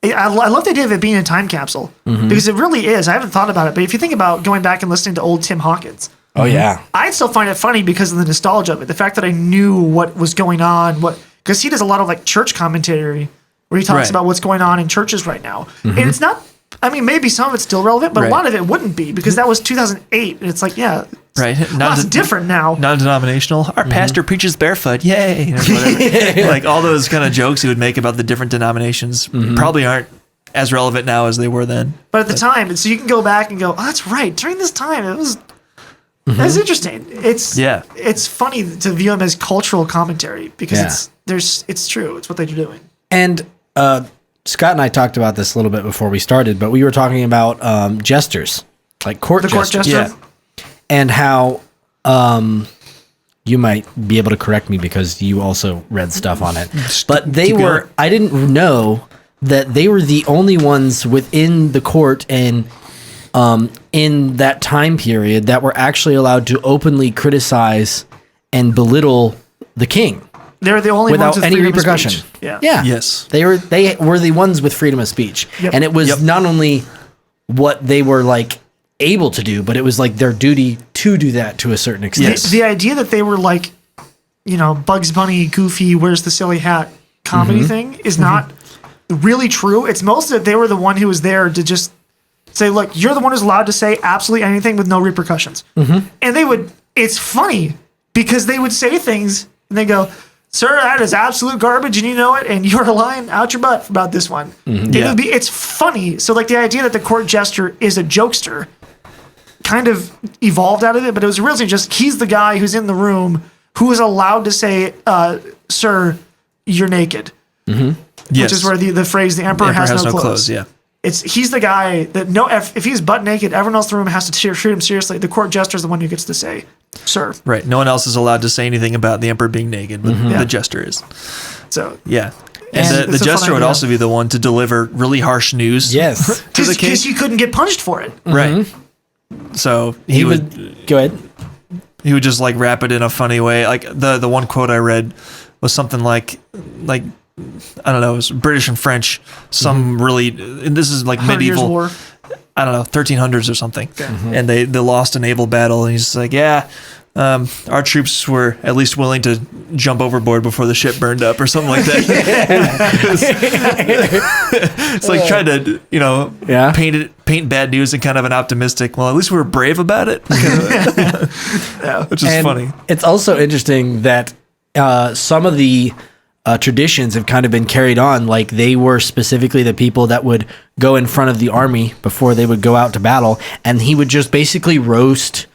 I love the idea of it being a time capsule because it really is. I haven't thought about it, but if you think about going back and listening to old Tim Hawkins, Oh yeah, I still find it funny because of the nostalgia of it. The fact that I knew what was going on, because he does a lot of like church commentary where he talks Right. about what's going on in churches right now. And it's not, I mean, maybe some of it's still relevant, but a Right. lot of it wouldn't be because that was 2008. And it's like, yeah, Right. lots different now. Non-denominational. Our pastor preaches barefoot. Yay. Or whatever. Like all those kind of jokes he would make about the different denominations probably aren't as relevant now as they were then. But at the time, so you can go back and go, oh, that's right. During this time, it was, that's interesting. It's funny to view them as cultural commentary because it's true. It's what they're doing. and Scott and I talked about this a little bit before we started, but we were talking about jesters, like court The court jesters. jester. And how you might be able to correct me because you also read stuff on it. But they were, going. I didn't know that they were the only ones within the court and in that time period that were actually allowed to openly criticize and belittle the king They were the only ones without with any freedom of repercussion. speech. Yeah. Yeah. Yes. They were the ones with freedom of speech. Yep. And it was Yep. not only what they were like able to do, but it was like their duty to do that to a certain extent. Yes. The idea that they were like, Bugs Bunny, Goofy, Where's the Silly Hat comedy thing is not really true. It's most that they were the one who was there to just say, look, you're the one who's allowed to say absolutely anything with no repercussions. And it's funny because they would say things and they go, sir, that is absolute garbage and you know it, and you're lying out your butt about this one. Yeah. It's funny. So like the idea that the court jester is a jokester kind of evolved out of it, but it was really just he's the guy who's in the room who is allowed to say, sir, you're naked. Yes. Which is where the phrase the emperor, has no clothes. Yeah. He's the guy that if he's butt naked, everyone else in the room has to treat him seriously. The court jester is the one who gets to say, sir. Right. No one else is allowed to say anything about the emperor being naked, but Yeah. the jester is. So Yeah. And And the it's a fun jester would idea. also be the one to deliver really harsh news. Yes. To the king. because he couldn't get punished for it. Right. So he would go ahead. he would just like wrap it in a funny way. Like the one quote I read was something like I don't know, it was British and French, some really, and this is like 100 Years medieval, War. I don't know, 1300s or something. And they lost a naval battle. And he's like, yeah, our troops were at least willing to jump overboard before the ship burned up or something like that. It's like trying to, Yeah. paint bad news in kind of an optimistic, well, at least we were brave about it, which is And funny. it's also interesting that some of the traditions have kind of been carried on. Like they were specifically the people that would go in front of the army before they would go out to battle, and he would just basically roast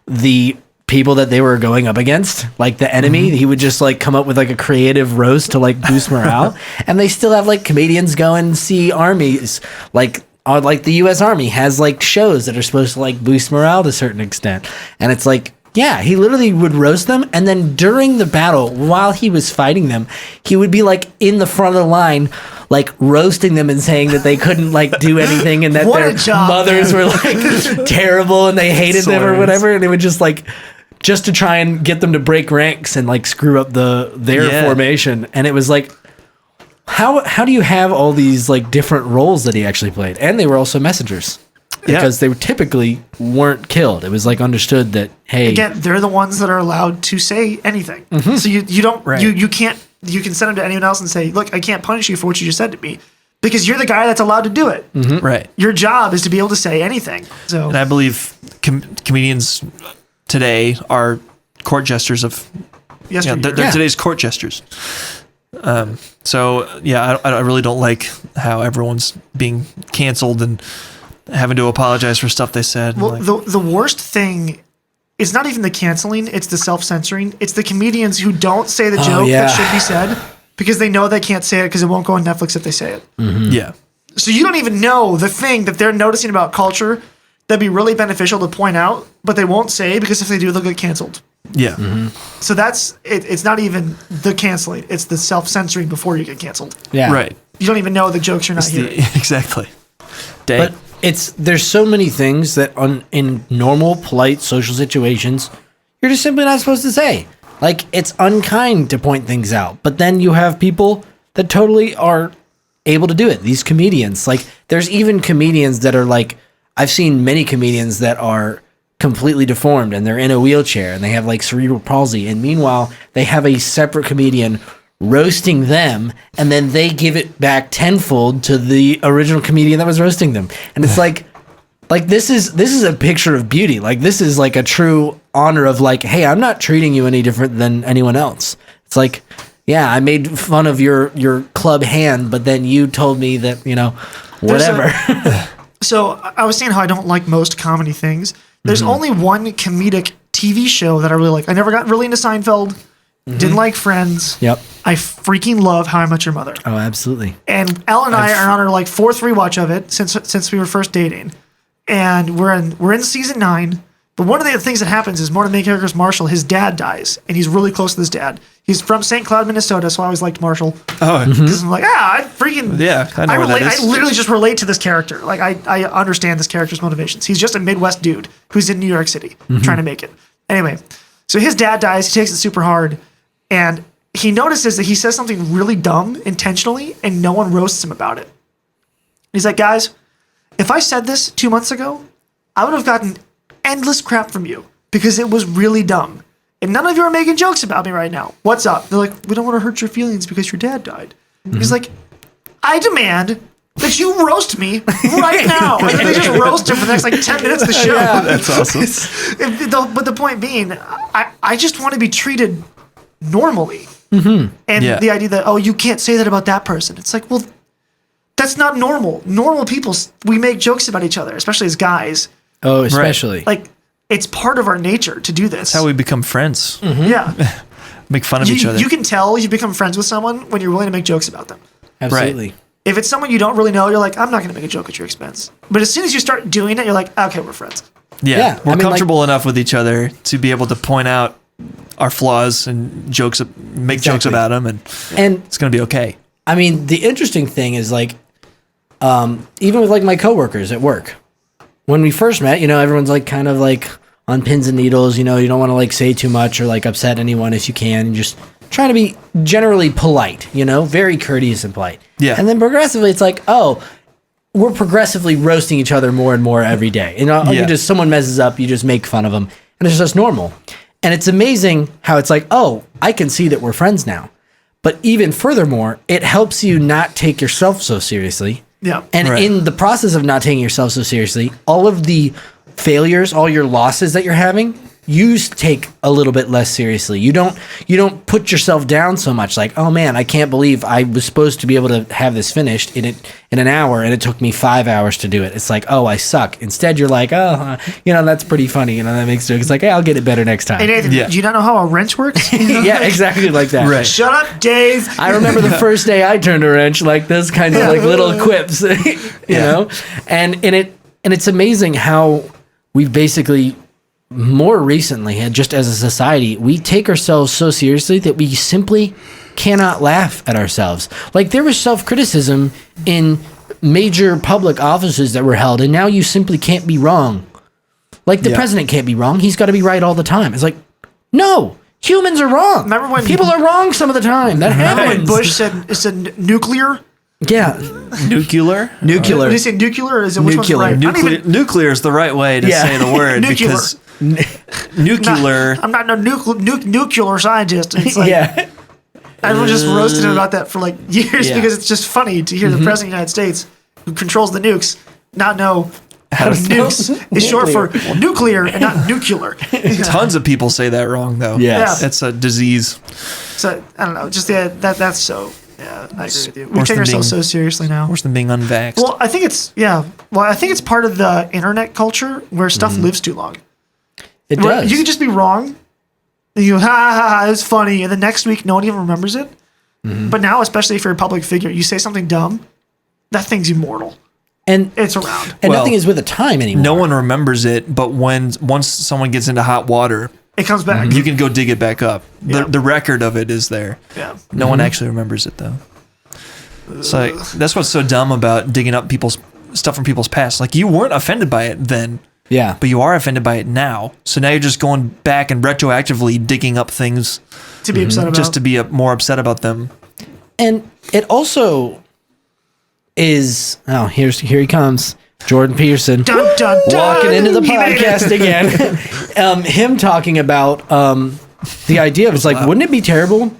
the people that they were going up against, like the enemy. He would just like come up with like a creative roast to like boost morale. And they still have like comedians go and see armies, like the U.S. Army has like shows that are supposed to like boost morale to a certain extent. And it's like, yeah, he literally would roast them, and then during the battle, while he was fighting them, he would be like in the front of the line, like roasting them and saying that they couldn't like do anything, and that What a their job, mothers were like terrible and they hated them or Hilarious. whatever, and they would just like to try and get them to break ranks and like screw up their Yeah. formation. And it was like, how do you have all these like different roles that he actually played? And they were also messengers. Yeah. Because they typically weren't killed. It was like understood that, hey, Again, they're the ones that are allowed to say anything. So you don't Right. you can't you can send them to anyone else and say, look, I can't punish you for what you just said to me because you're the guy that's allowed to do it. Right. Your job is to be able to say anything. So And I believe comedians today are court jesters of, yesterday, they're today's court jesters. So yeah, I really don't like how everyone's being canceled and having to apologize for stuff they said. well, Like, the worst thing is not even the canceling; it's the self-censoring. It's the comedians who don't say the joke yeah. that should be said because they know they can't say it because it won't go on Netflix if they say it. yeah. So you don't even know the thing that they're noticing about culture that'd be really beneficial to point out, but they won't say because if they do, they'll get canceled. Yeah. So that's it. It's not even the canceling; it's the self-censoring before you get canceled. Yeah. Right. You don't even know the jokes you're not hearing. Exactly. Dang. But there's so many things that in normal, polite social situations, you're just simply not supposed to say. Like, it's unkind to point things out. But then you have people that totally are able to do it. These comedians. Like, there's even comedians that are like, I've seen many comedians that are completely deformed and they're in a wheelchair and they have like cerebral palsy. And meanwhile, they have a separate comedian roasting them, and then they give it back tenfold to the original comedian that was roasting them. And it's like this is a picture of beauty. Like, this is like a true honor of like, hey, I'm not treating you any different than anyone else. It's like, yeah, I made fun of your club hand, but then you told me that, you know, whatever. So I was saying how I don't like most comedy things. There's only one comedic TV show that I really like. I never got really into Seinfeld. Didn't like Friends. Yep. I freaking love How I Met Your Mother. Oh, absolutely. And Elle and I are on our like fourth rewatch of it since we were first dating, and we're in season 9. But one of the things that happens is one of the main characters, Marshall, his dad dies, and he's really close to his dad. He's from St. Cloud, Minnesota, so I always liked Marshall. Oh, Because I'm like, I freaking I know where that is. I literally just relate to this character. Like I understand this character's motivations. He's just a Midwest dude who's in New York City trying to make it. Anyway, so his dad dies. He takes it super hard, and he notices that he says something really dumb intentionally, and no one roasts him about it. He's like, guys, if I said this 2 months ago, I would have gotten endless crap from you because it was really dumb. And none of you are making jokes about me right now. What's up? They're like, we don't want to hurt your feelings because your dad died. He's like, I demand that you roast me right now. And then they just roast him for the next like 10 minutes of the show. Yeah, that's awesome. But the point being, I just want to be treated normally. And the idea that, oh, you can't say that about that person. It's like, well, that's not normal. Normal people, we make jokes about each other, especially as guys. Oh, especially. Like, it's part of our nature to do this. That's how we become friends. Yeah. Make fun of each other. You can tell you become friends with someone when you're willing to make jokes about them. Absolutely. Right. If it's someone you don't really know, you're like, I'm not going to make a joke at your expense. But as soon as you start doing it, you're like, okay, we're friends. Yeah. We're I mean, comfortable enough with each other to be able to point out our flaws and make jokes about them, and it's going to be okay. I mean, the interesting thing is like, even with like my coworkers at work, when we first met, you know, everyone's like kind of like on pins and needles, you know, you don't want to like say too much or like upset anyone if you can, and just try to be generally polite, you know, very courteous and polite. Yeah. And then progressively it's like, oh, we're progressively roasting each other more and more every day. You know, you just, someone messes up, you just make fun of them, and it's just normal. And it's amazing how it's like, oh, I can see that we're friends now. But even furthermore, it helps you not take yourself so seriously. Yeah. And in the process of not taking yourself so seriously, all of the failures, all your losses that you're having, you take a little bit less seriously. You don't put yourself down so much. Like, oh man, I can't believe I was supposed to be able to have this finished in an hour, and it took me 5 hours to do it. It's like, oh, I suck. Instead, you're like, oh, you know, that's pretty funny. You know, that makes jokes. It's like, hey, I'll get it better next time. Hey, Nathan, do you not know how a wrench works? Yeah, exactly like that. Right. Shut up, Dave. I remember the first day I turned a wrench, like those kinds of like little quips, you know, and it's amazing how we've basically more recently, and just as a society, we take ourselves so seriously that we simply cannot laugh at ourselves. Like, there was self-criticism in major public offices that were held, and now you simply can't be wrong. Like, the president can't be wrong. He's got to be right all the time. It's like, no, humans are wrong. Remember when people are wrong some of the time? That happens. When Bush said nuclear? Yeah. Nuclear? Nuclear. Did he say nuclear, or is it which one's Nuclear. right? Nuclear is the right way to say the word. Nuclear. Because nuclear. I'm not no nuclear scientist. It's like, everyone just roasted him about that for like years because it's just funny to hear the president of the United States, who controls the nukes, not know how nukes is short for nuclear and not nuclear. Tons of people say that wrong, though. Yes. It's a disease. So I don't know. Just that's so. Yeah, I agree with you. We Worse take than ourselves being- so seriously now. Worse than being unvaxxed. Well, I think it's part of the internet culture where stuff lives too long. It Where does. You can just be wrong. And you go, ha ha ha, it's funny. And the next week, no one even remembers it. But now, especially if you're a public figure, you say something dumb, that thing's immortal. and It's around. and Well, nothing is with a time anymore. no one remembers it, but once someone gets into hot water, it comes back. You can go dig it back up. Yeah. The record of it is there. Yeah. No one actually remembers it though. So like, that's what's so dumb about digging up people's stuff from people's past. Like you weren't offended by it then, Yeah. but you are offended by it now. So now you're just going back and retroactively digging up things To be upset about. just to be more upset about them. And it also is, here he comes. Jordan Peterson. Dun, dun, dun. Walking into the He made it. podcast again. Him talking about the idea of it's like, wouldn't it be terrible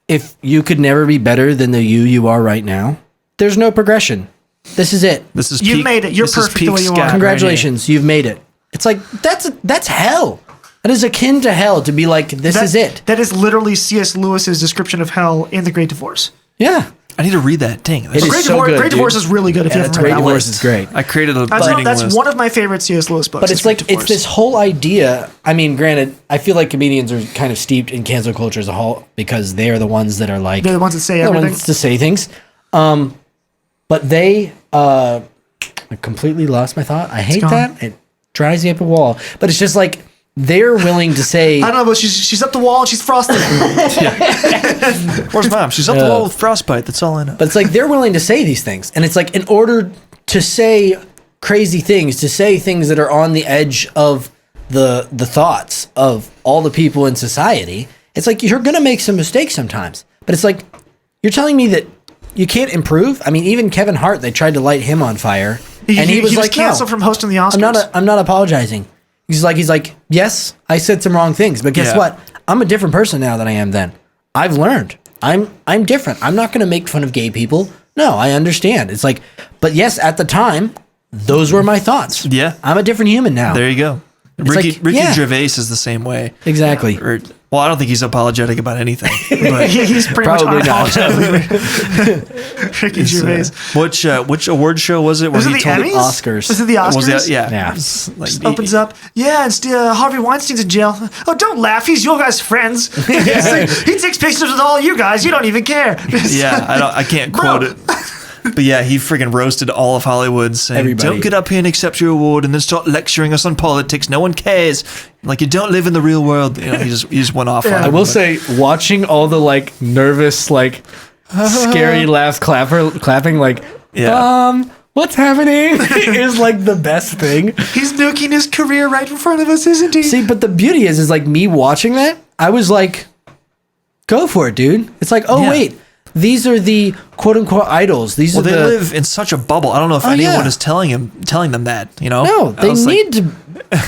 if you could never be better than the you are right now? There's no progression. This is it. This is You've peak, made it. You're this is perfect peak the way you are. scat right Congratulations, you've made it. It's like that's hell. That is akin to hell to be like, this is it. That is literally C.S. Lewis's description of hell in The Great Divorce. Yeah. here. I need to read that. Dang, It is Great, so good, Great dude. Divorce is really good if you haven't read Great that. Divorce is great. I created a reading That's list. one of my favorite C.S. Lewis books. But is it's Great like, it's Divorce. this whole idea. I mean, granted, I feel like comedians are kind of steeped in cancel culture as a whole because they are the ones that are like, They're the ones that say the everything. ones to say things. But they, I completely lost my thought. I hate gone. that. It drives me up a wall. But it's just like, they're willing to say, I don't know, but she's up the wall and she's frosted. Where's mom? She's up the wall with frostbite. That's all I know. but it's like they're willing to say these things. And it's like, in order to say crazy things, to say things that are on the edge of the thoughts of all the people in society, it's like you're going to make some mistakes sometimes. But it's like, you're telling me that you can't improve? I mean, even Kevin Hart, they tried to light him on fire. And he was like, canceled no, from hosting the Oscars. I'm not apologizing. He's like, yes, I said some wrong things, but guess Yeah. what? I'm a different person now than I am then. I've learned. I'm different. I'm not going to make fun of gay people. No, I understand. It's like, but yes, at the time, those were my thoughts. Yeah. I'm a different human now. There you go. like, Ricky yeah. Gervais is the same way. Exactly. Well, I don't think he's apologetic about anything. But He's pretty Probably much not. unapologetic. Ricky Gervais. which award show was it? Was it the Emmys? Oscars. Was it the Oscars? Was that? Yeah. Yeah. It's like, Just opens up. Yeah, and Harvey Weinstein's in jail. Oh, don't laugh. He's your guys' friends. He takes pictures with all you guys. You don't even care. Yeah, I can't Bro. quote it. But yeah, he freaking roasted all of Hollywood, saying, Everybody. "Don't get up here and accept your award, and then start lecturing us on politics. No one cares. Like you don't live in the real world." You know, he just went off. on I him, will but- say, watching all the like nervous, like scary laughs, clapping, like, Yeah. what's happening is like the best thing. He's nuking his career right in front of us, isn't he? See, but the beauty is like me watching that, I was like, go for it, dude. It's like, oh Yeah. wait, these are the quote unquote idols. These Well, are they the live in such a bubble. I don't know if anyone yeah. is telling them that. You know? no, I they was like, need to.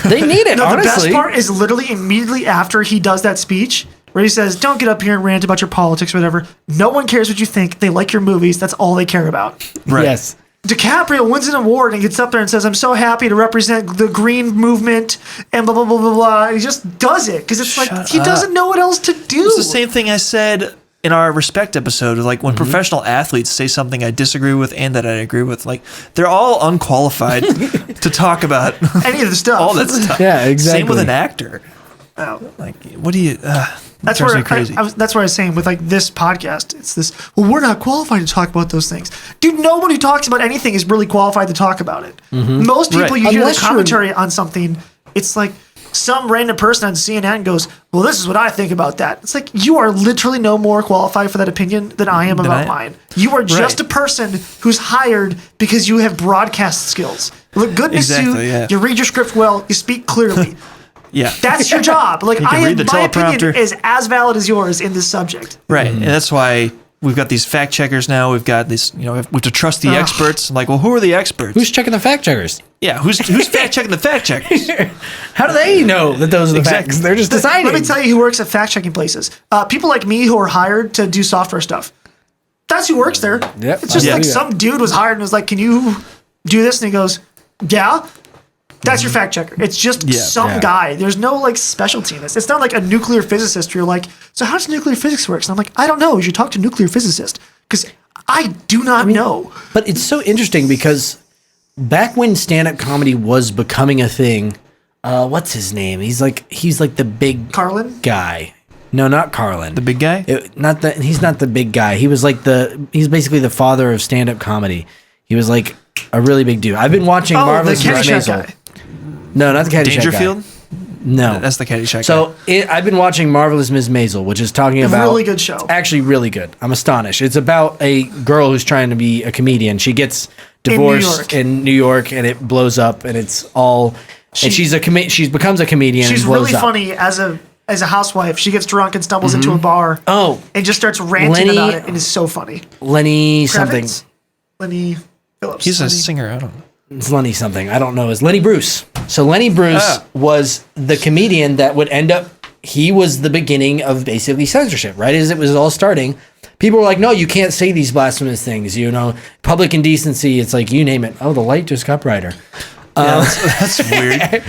They need it. No, the best honestly, part is literally immediately after he does that speech where he says, "Don't get up here and rant about your politics or whatever. No one cares what you think. They like your movies. That's all they care about." Right. yes. DiCaprio wins an award and gets up there and says, "I'm so happy to represent the green movement," and blah blah blah blah blah. And he just does it because it's like he doesn't know what else to do. It's the same thing I said in our respect episode. Like when professional athletes say something I disagree with and that I agree with, like they're all unqualified to talk about Any of the stuff. all that stuff. Yeah, exactly. Same with an actor. Oh. Like, what do you? That's drives where me crazy. that's where I was saying with like this podcast, it's this. Well, we're not qualified to talk about those things, dude. No one who talks about anything is really qualified to talk about it. Most people, Right. you hear the Unless you're- commentary on something, it's like some random person on CNN goes, "Well, this is what I think about that." It's like you are literally no more qualified for that opinion than I am about mine. You are just a person who's hired because you have broadcast skills. You look good in a Exactly, suit. yeah. You read your script well. You speak clearly. Yeah, That's your job. Like You can I, read the my opinion teleprompter. is as valid as yours in this subject. right. And that's why we've got these fact checkers now. We've got this. You know, we have to trust the Ugh. experts. I'm like, well, who are the experts? Who's checking the fact checkers? yeah, who's fact checking the fact checkers? How do they know that those are the Exactly. facts? They're just deciding. Let me tell you who works at fact checking places. People like me who are hired to do software stuff. That's who works there. Yep, It's just I like believe it. some dude was hired and was like, "Can you do this?" And he goes, "Yeah." That's your fact checker. It's just some Yeah. guy. There's no like specialty in this. It's not like a nuclear physicist who you're like, "So how does nuclear physics work?" And I'm like, "I don't know. You should talk to a nuclear physicist because I do not know." But it's so interesting because back when stand-up comedy was becoming a thing, what's his name? He's like the big Carlin? guy. No, not Carlin. The big guy. He's not the big guy. He was like he's basically the father of stand-up comedy. He was like a really big dude. I've been watching Oh, the Marvelous Mrs. Caddyshack Maisel. guy. No, not the Caddyshack Dangerfield. guy. No. That's the Caddyshack guy. So I've been watching Marvelous Ms. Maisel, which is talking about Really good show. It's actually really good. I'm astonished. It's about a girl who's trying to be a comedian. She gets divorced in New York, and it blows up, and it's all. And she becomes a comedian. She's and blows really up. funny as a housewife. She gets drunk and stumbles into a bar. Oh, And just starts ranting about it, and is so funny. Lenny something. Kravitz? Lenny Phillips. He's a Lenny- singer. I don't know. It's Lenny something. I don't know. It's Lenny Bruce. So Lenny Bruce was the comedian that would end up. He was the beginning of basically censorship, right? As it was all starting, people were like, "No, you can't say these blasphemous things." You know, public indecency. It's like you name it. Oh, the light just got brighter. Yeah, that's weird.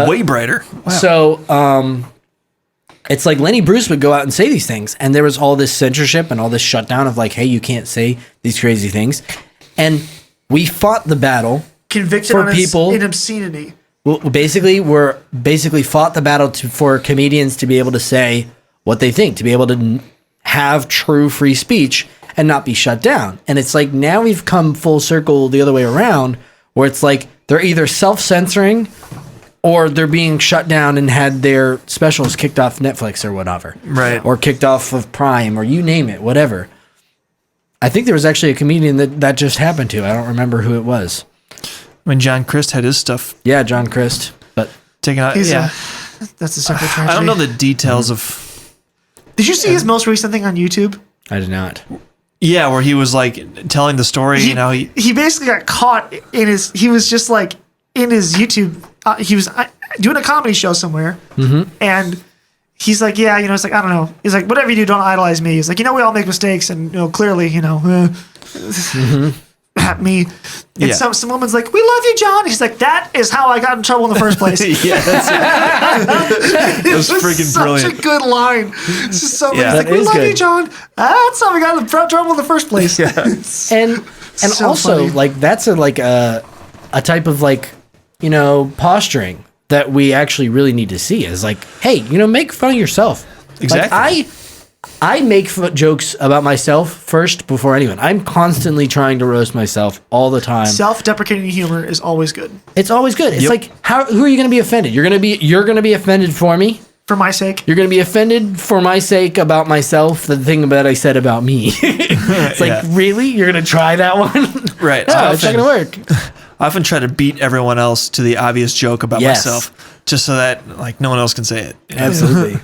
Way brighter. Wow. So, it's like Lenny Bruce would go out and say these things, and there was all this censorship and all this shutdown of like, "Hey, you can't say these crazy things," and we fought the battle. Convicted for on people in obscenity. We're basically fought the battle for comedians to be able to say what they think, to be able to have true free speech and not be shut down. And it's like now we've come full circle the other way around, where it's like they're either self-censoring or they're being shut down and had their specials kicked off Netflix or whatever. Right. Or kicked off of Prime or you name it, whatever. I think there was actually a comedian that just happened to. I don't remember who it was. When John Christ had his stuff Yeah, John Christ. But taken out. He's Yeah. that's a separate tragedy. I don't know the details of. Did you see his most recent thing on YouTube? I did not. Yeah, where he was like telling the story. He basically got caught in his. He was just like in his YouTube. He was doing a comedy show somewhere, and he's like, yeah, it's like I don't know. He's like, whatever you do, don't idolize me. He's like, we all make mistakes, and clearly, at me. And Yeah. some woman's like, we love you, John. He's like, that is how I got in trouble in the first place. Yeah, that's it. was freaking such brilliant. a good line. It's just so Yeah. he's like, That we is love good. you, John. That's how we got in trouble in the first place. And So also funny. like that's a type of posturing that we actually really need to see is like, hey, make fun of yourself. Exactly. Like, I make jokes about myself first before anyone. I'm constantly trying to roast myself all the time. Self-deprecating humor is always good. It's always good. It's Yep. like who are you going to be offended? You're going to be offended for me. For my sake. You're going to be offended for my sake about myself, the thing that I said about me. It's like, Yeah. really? You're going to try that one? Right. No, it's not going to work. I often try to beat everyone else to the obvious joke about Yes. myself, just so that like no one else can say it. Absolutely.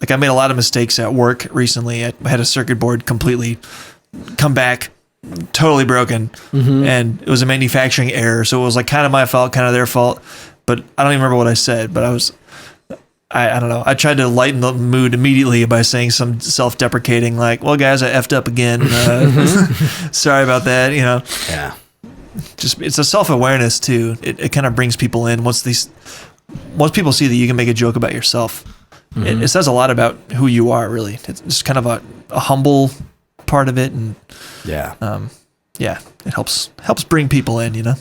Like I made a lot of mistakes at work recently. I had a circuit board completely come back, totally broken, and it was a manufacturing error. So it was like kind of my fault, kind of their fault. But I don't even remember what I said. But I don't know. I tried to lighten the mood immediately by saying some self-deprecating, like, "Well, guys, I effed up again. Sorry about that." Yeah. Just it's a self-awareness too. It kind of brings people in once people see that you can make a joke about yourself. It says a lot about who you are, really. It's just kind of a humble part of it, and Yeah. yeah, it helps bring people in. The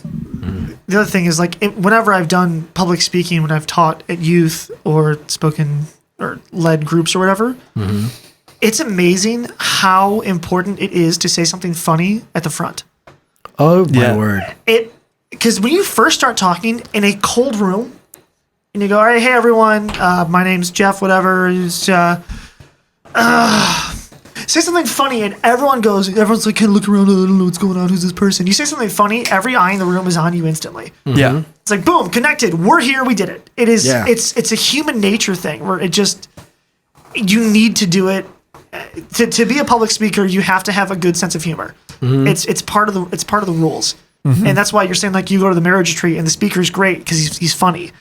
other thing is whenever I've done public speaking, when I've taught at youth or spoken or led groups or whatever, it's amazing how important it is to say something funny at the front. Oh, my Yeah. word. Because when you first start talking in a cold room, and you go, all right, hey everyone, my name's Jeff, whatever. Say something funny, and everyone's like, can look around, I don't know what's going on, who's this person? You say something funny, every eye in the room is on you instantly. Yeah, It's like, boom, connected. We're here, we did it. It is, Yeah. it's a human nature thing where you need to do it. To be a public speaker, you have to have a good sense of humor. It's part of the rules. And that's why you're saying you go to the marriage retreat and the speaker's great because he's funny.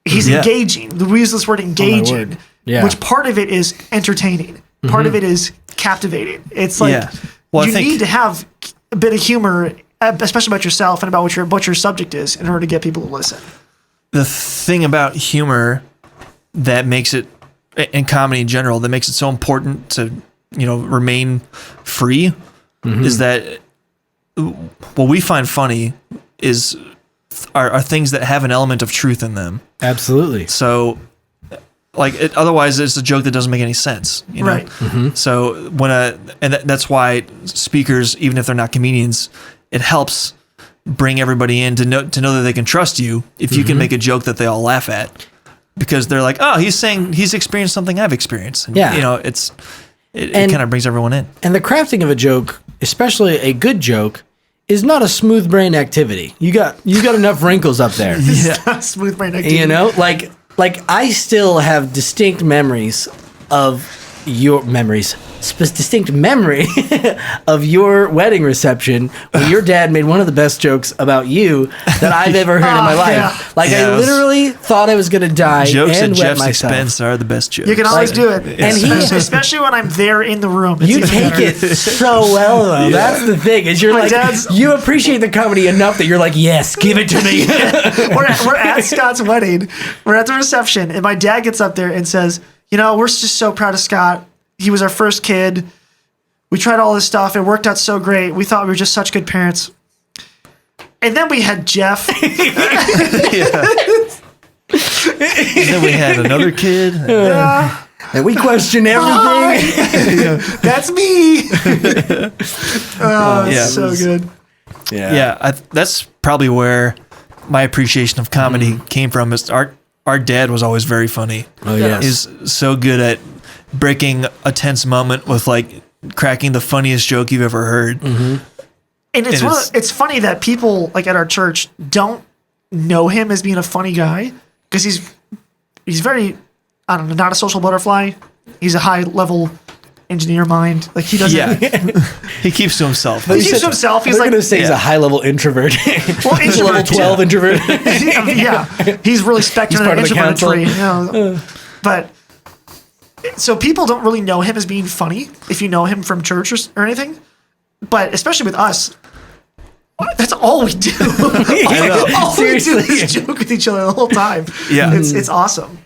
He's Yeah. engaging. We use this word engaging, word. Yeah. which part of it is entertaining. Part of it is captivating. It's like Yeah. Well, I you think- need to have a bit of humor, especially about yourself and about what your subject is, in order to get people to listen. the thing about humor that makes it, and comedy in general, that makes it so important to remain free, is that what we find funny are things that have an element of truth in them. Absolutely. So, otherwise, it's a joke that doesn't make any sense. Right. So that's why speakers, even if they're not comedians, it helps bring everybody in to know that they can trust you if you can make a joke that they all laugh at. because they're like, oh, he's experienced something I've experienced. And, Yeah. it kind of brings everyone in. And the crafting of a joke, especially a good joke, is not a smooth brain activity. You got enough wrinkles up there. Smooth brain activity. You know, like I still have distinct memories of your distinct memory of your wedding reception when your dad made one of the best jokes about you that I've ever heard in my life. Yeah. Like I literally thought I was gonna die Jokes and at wet Jeff's myself. expense are the best jokes. You can always do it. And he- especially when I'm there in the room. It's You even take better. it so well, though. That's the thing. Is you're My like dad's- you appreciate the comedy enough that you're like, yes, give it to me. we're at Scott's wedding. We're at the reception, and my dad gets up there and says, we're just so proud of Scott. He was our first kid. We tried all this stuff. It worked out so great. We thought we were just such good parents. And then we had Jeff. And then we had another kid. And we question everything. That's me. Yeah. So good. Yeah, that's probably where my appreciation of comedy came from. Is our dad was always very funny. Oh yes. He's so good at breaking a tense moment with like cracking the funniest joke you've ever heard. And it's And it's funny that people like at our church don't know him as being a funny guy because he's very, I don't know, not a social butterfly. He's a high level engineer mind. Like he doesn't. Yeah, he keeps to himself. He keeps to himself. He's They're like, gonna say he's a high level introvert. well, He's a level introvert. 12 introvert. Yeah, he's really spectrum part of the introvert council. tree. But so people don't really know him as being funny if you know him from church or anything. But especially with us, that's all we do. all we do Seriously. is joke with each other the whole time. Yeah. it's awesome.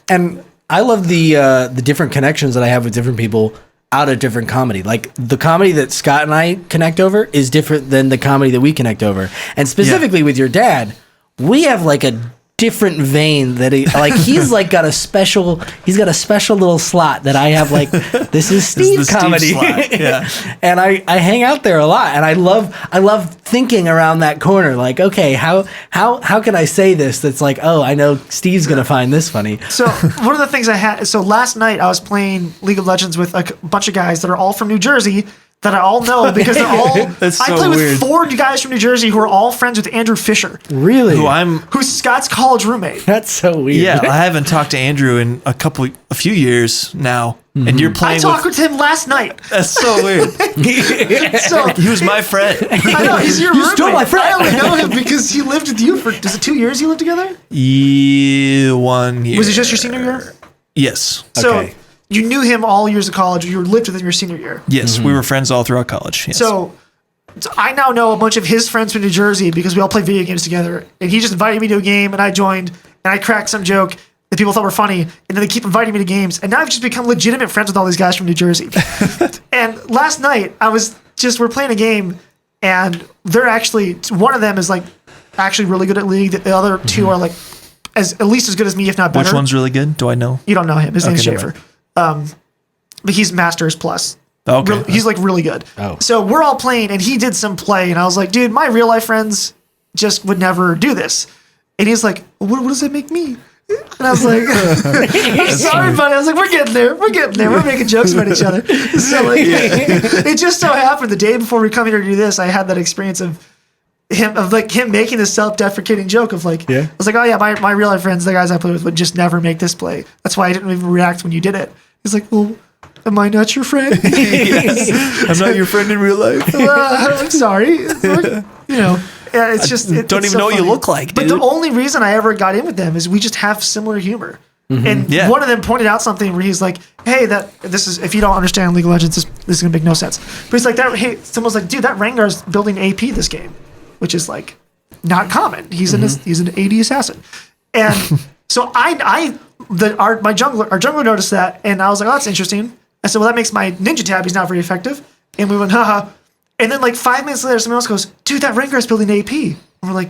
And I love the different connections that I have with different people out of different comedy. Like the comedy that Scott and I connect over is different than the comedy that we connect over. And specifically with your dad, we have like a different vein that he's like got a special little slot that I have like this is Steve the Steve comedy. slot, yeah. And I hang out there a lot and I love thinking around that corner like, okay, how can I say this that's like, oh, I know Steve's gonna find this funny. So one of the things I had, so last night I was playing League of Legends with a bunch of guys that are all from New Jersey that I all know because they're all. That's I so play with weird. 4 guys from New Jersey who are all friends with Andrew Fisher, Really? who's Scott's college roommate. That's so weird. Yeah, I haven't talked to Andrew in a few years now, and you're I playing talked with. with him last night. That's so weird. So He was my friend. I know he's your You roommate. stole my friend. I only know him because he lived with you for. Was it 2 years you lived together? 1 year. Was it just your senior year? Yes. So Okay. you knew him all years of college. You lived with him your senior year. Yes, we were friends all throughout college. Yes. So I now know a bunch of his friends from New Jersey because we all play video games together. And he just invited me to a game, and I joined, and I cracked some joke that people thought were funny, and then they keep inviting me to games. And now I've just become legitimate friends with all these guys from New Jersey. And last night we're playing a game, and they're actually, one of them is like actually really good at League. The other two are like at least as good as me, if not better. which one's really good? Do I know? You don't know him. His name's never Schaefer. But he's Masters Plus. Okay. He's like really good. Oh. So we're all playing, and he did some play, and I was like, dude, my real life friends just would never do this. And he's like, what does that make me? And I was like, I'm sorry, buddy. I was like, we're getting there. We're making jokes about each other. So like, it just so happened the day before we come here to do this, I had that experience of him making this self-deprecating joke of like, I was like, oh yeah, my real life friends, the guys I play with, would just never make this play. That's why I didn't even react when you did it. He's like, well, am I not your friend? I'm not your friend in real life. I'm sorry. It's just Don't it's even so know what you funny. look like, But dude. the only reason I ever got in with them is we just have similar humor. And Yeah. one of them pointed out something where he's like, "Hey, this is if you don't understand League of Legends, this is gonna make no sense." But he's like, "Hey," someone's like, "Dude, that Rengar's building AP this game," which is like not common. He's an AD assassin, and so our jungler noticed that, and I was like, "Oh, that's interesting." I said, "Well, that makes my ninja tab. He's not very effective." And we went, haha. And then like 5 minutes later, someone else goes, "Dude, that Rengar's building AP." And we're like,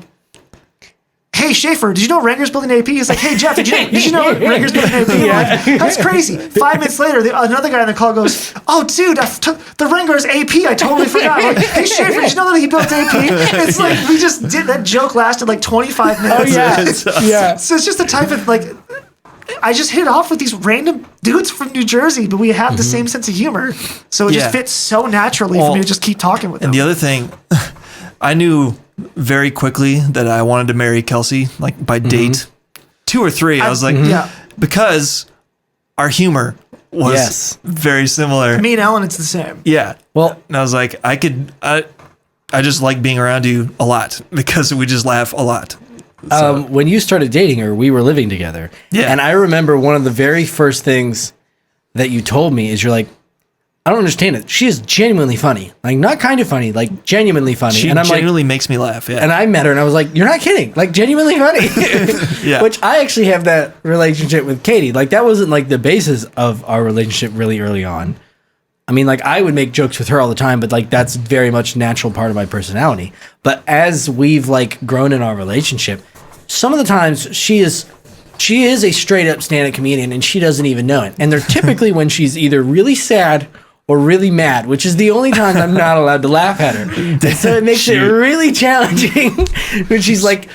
"Hey, Schaefer, did you know Rengar's building AP?" He's like, "Hey, Jeff, did you know Rengar's building AP?" We're like, that's crazy. 5 minutes later, another guy on the call goes, "Oh, dude, the Rengar's AP. I totally forgot." We're like, "Hey, Schaefer, did you know that he built AP?" It's like we just did that joke lasted like 25 minutes. Oh yeah. It's awesome. Yeah. So it's just the type of like I just hit it off with these random dudes from New Jersey, but we have the same sense of humor. So it just fits so naturally for me to just keep talking with them. And the other thing, I knew very quickly that I wanted to marry Kelsey, like by date 2 or 3. I was like, because our humor was very similar. Me and Ellen, it's the same. Yeah. Well, and I was like, I just like being around you a lot because we just laugh a lot. So. When you started dating her, we were living together. Yeah. And I remember one of the very first things that you told me is you're like, I don't understand it. She is genuinely funny. Like, not kind of funny, like genuinely funny. She and I'm genuinely makes me laugh. Yeah. And I met her and I was like, you're not kidding. Like, genuinely funny. Yeah. Which I actually have that relationship with Katie. Like, that wasn't like the basis of our relationship really early on. I mean, like, I would make jokes with her all the time, but like, that's very much a natural part of my personality. But as we've like grown in our relationship, some of the times she is a straight up stand-up comedian and she doesn't even know it. And they're typically when she's either really sad or really mad, which is the only time I'm not allowed to laugh at her. And so it makes it really challenging when she's like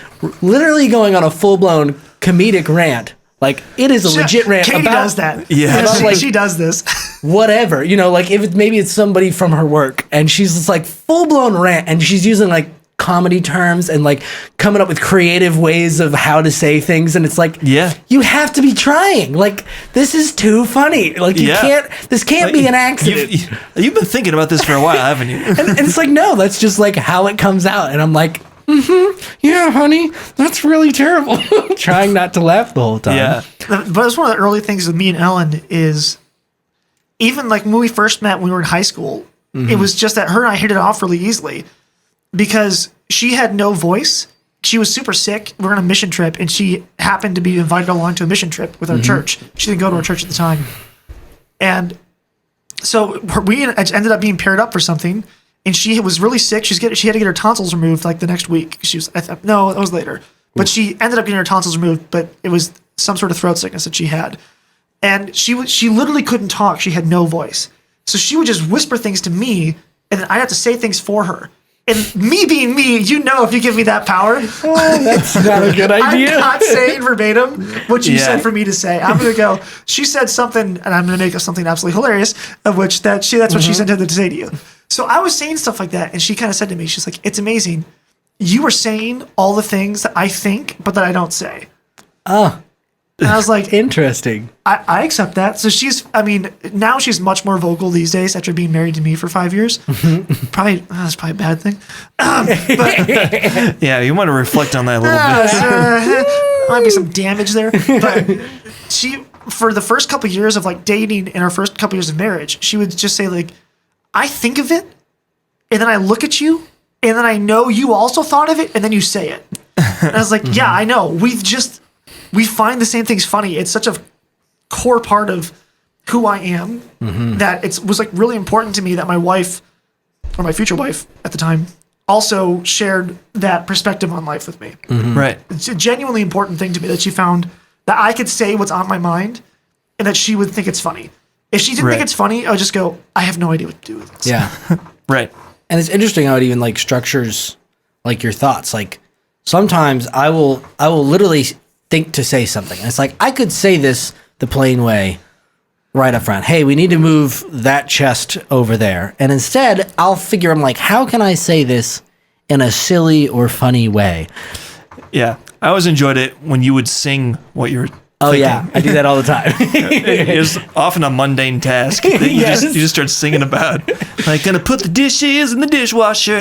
literally going on a full-blown comedic rant. Like, it is a legit rant. Katie does that. Yeah. About, she does this. Whatever. You know, like if maybe it's somebody from her work and she's just like full-blown rant and she's using like comedy terms and like coming up with creative ways of how to say things, and it's like, you have to be trying. Like, this is too funny. Like, you can't. This can't be an accident. You've been thinking about this for a while, haven't you? and it's like, no, that's just like how it comes out. And I'm like, yeah, honey, that's really terrible. Trying not to laugh the whole time. Yeah, but it's one of the early things with me and Ellen is even like when we first met when we were in high school. It was just that her and I hit it off really easily. Because she had no voice. She was super sick. We were on a mission trip, and she happened to be invited along to a mission trip with our church. She didn't go to our church at the time. And so we ended up being paired up for something, and she was really sick. She had to get her tonsils removed like the next week. No, that was later. But she ended up getting her tonsils removed, but it was some sort of throat sickness that she had. And she literally couldn't talk. She had no voice. So she would just whisper things to me, and then I'd have to say things for her. And me being me, if you give me that power, that's not a good idea. I'm not saying verbatim what you said for me to say. I'm going to go, she said something, and I'm going to make up something absolutely hilarious, of which that's what she said to say to you. So I was saying stuff like that, and she kind of said to me, she's like, it's amazing. You were saying all the things that I think, but that I don't say. And I was like, interesting. I accept that. So now she's much more vocal these days after being married to me for 5 years. That's probably a bad thing. Yeah, you want to reflect on that a little bit. Might be some damage there. But she, for the first couple of years of like dating and our first couple of years of marriage, she would just say like, I think of it, and then I look at you, and then I know you also thought of it, and then you say it. And I was like, yeah, I know. We find the same things funny. It's such a core part of who I am that it was like really important to me that my wife, or my future wife at the time, also shared that perspective on life with me. Right. It's a genuinely important thing to me that she found that I could say what's on my mind and that she would think it's funny. If she didn't think it's funny, I would just go, I have no idea what to do with this. Yeah. Right. And it's interesting how it even like structures like your thoughts. Like sometimes I will literally think to say something. And it's like, I could say this the plain way right up front. Hey, we need to move that chest over there. And instead, I'm like, how can I say this in a silly or funny way? Yeah. I always enjoyed it when you would sing what you're thinking. Yeah. I do that all the time. It was often a mundane task that you just start singing about. Like, gonna put the dishes in the dishwasher.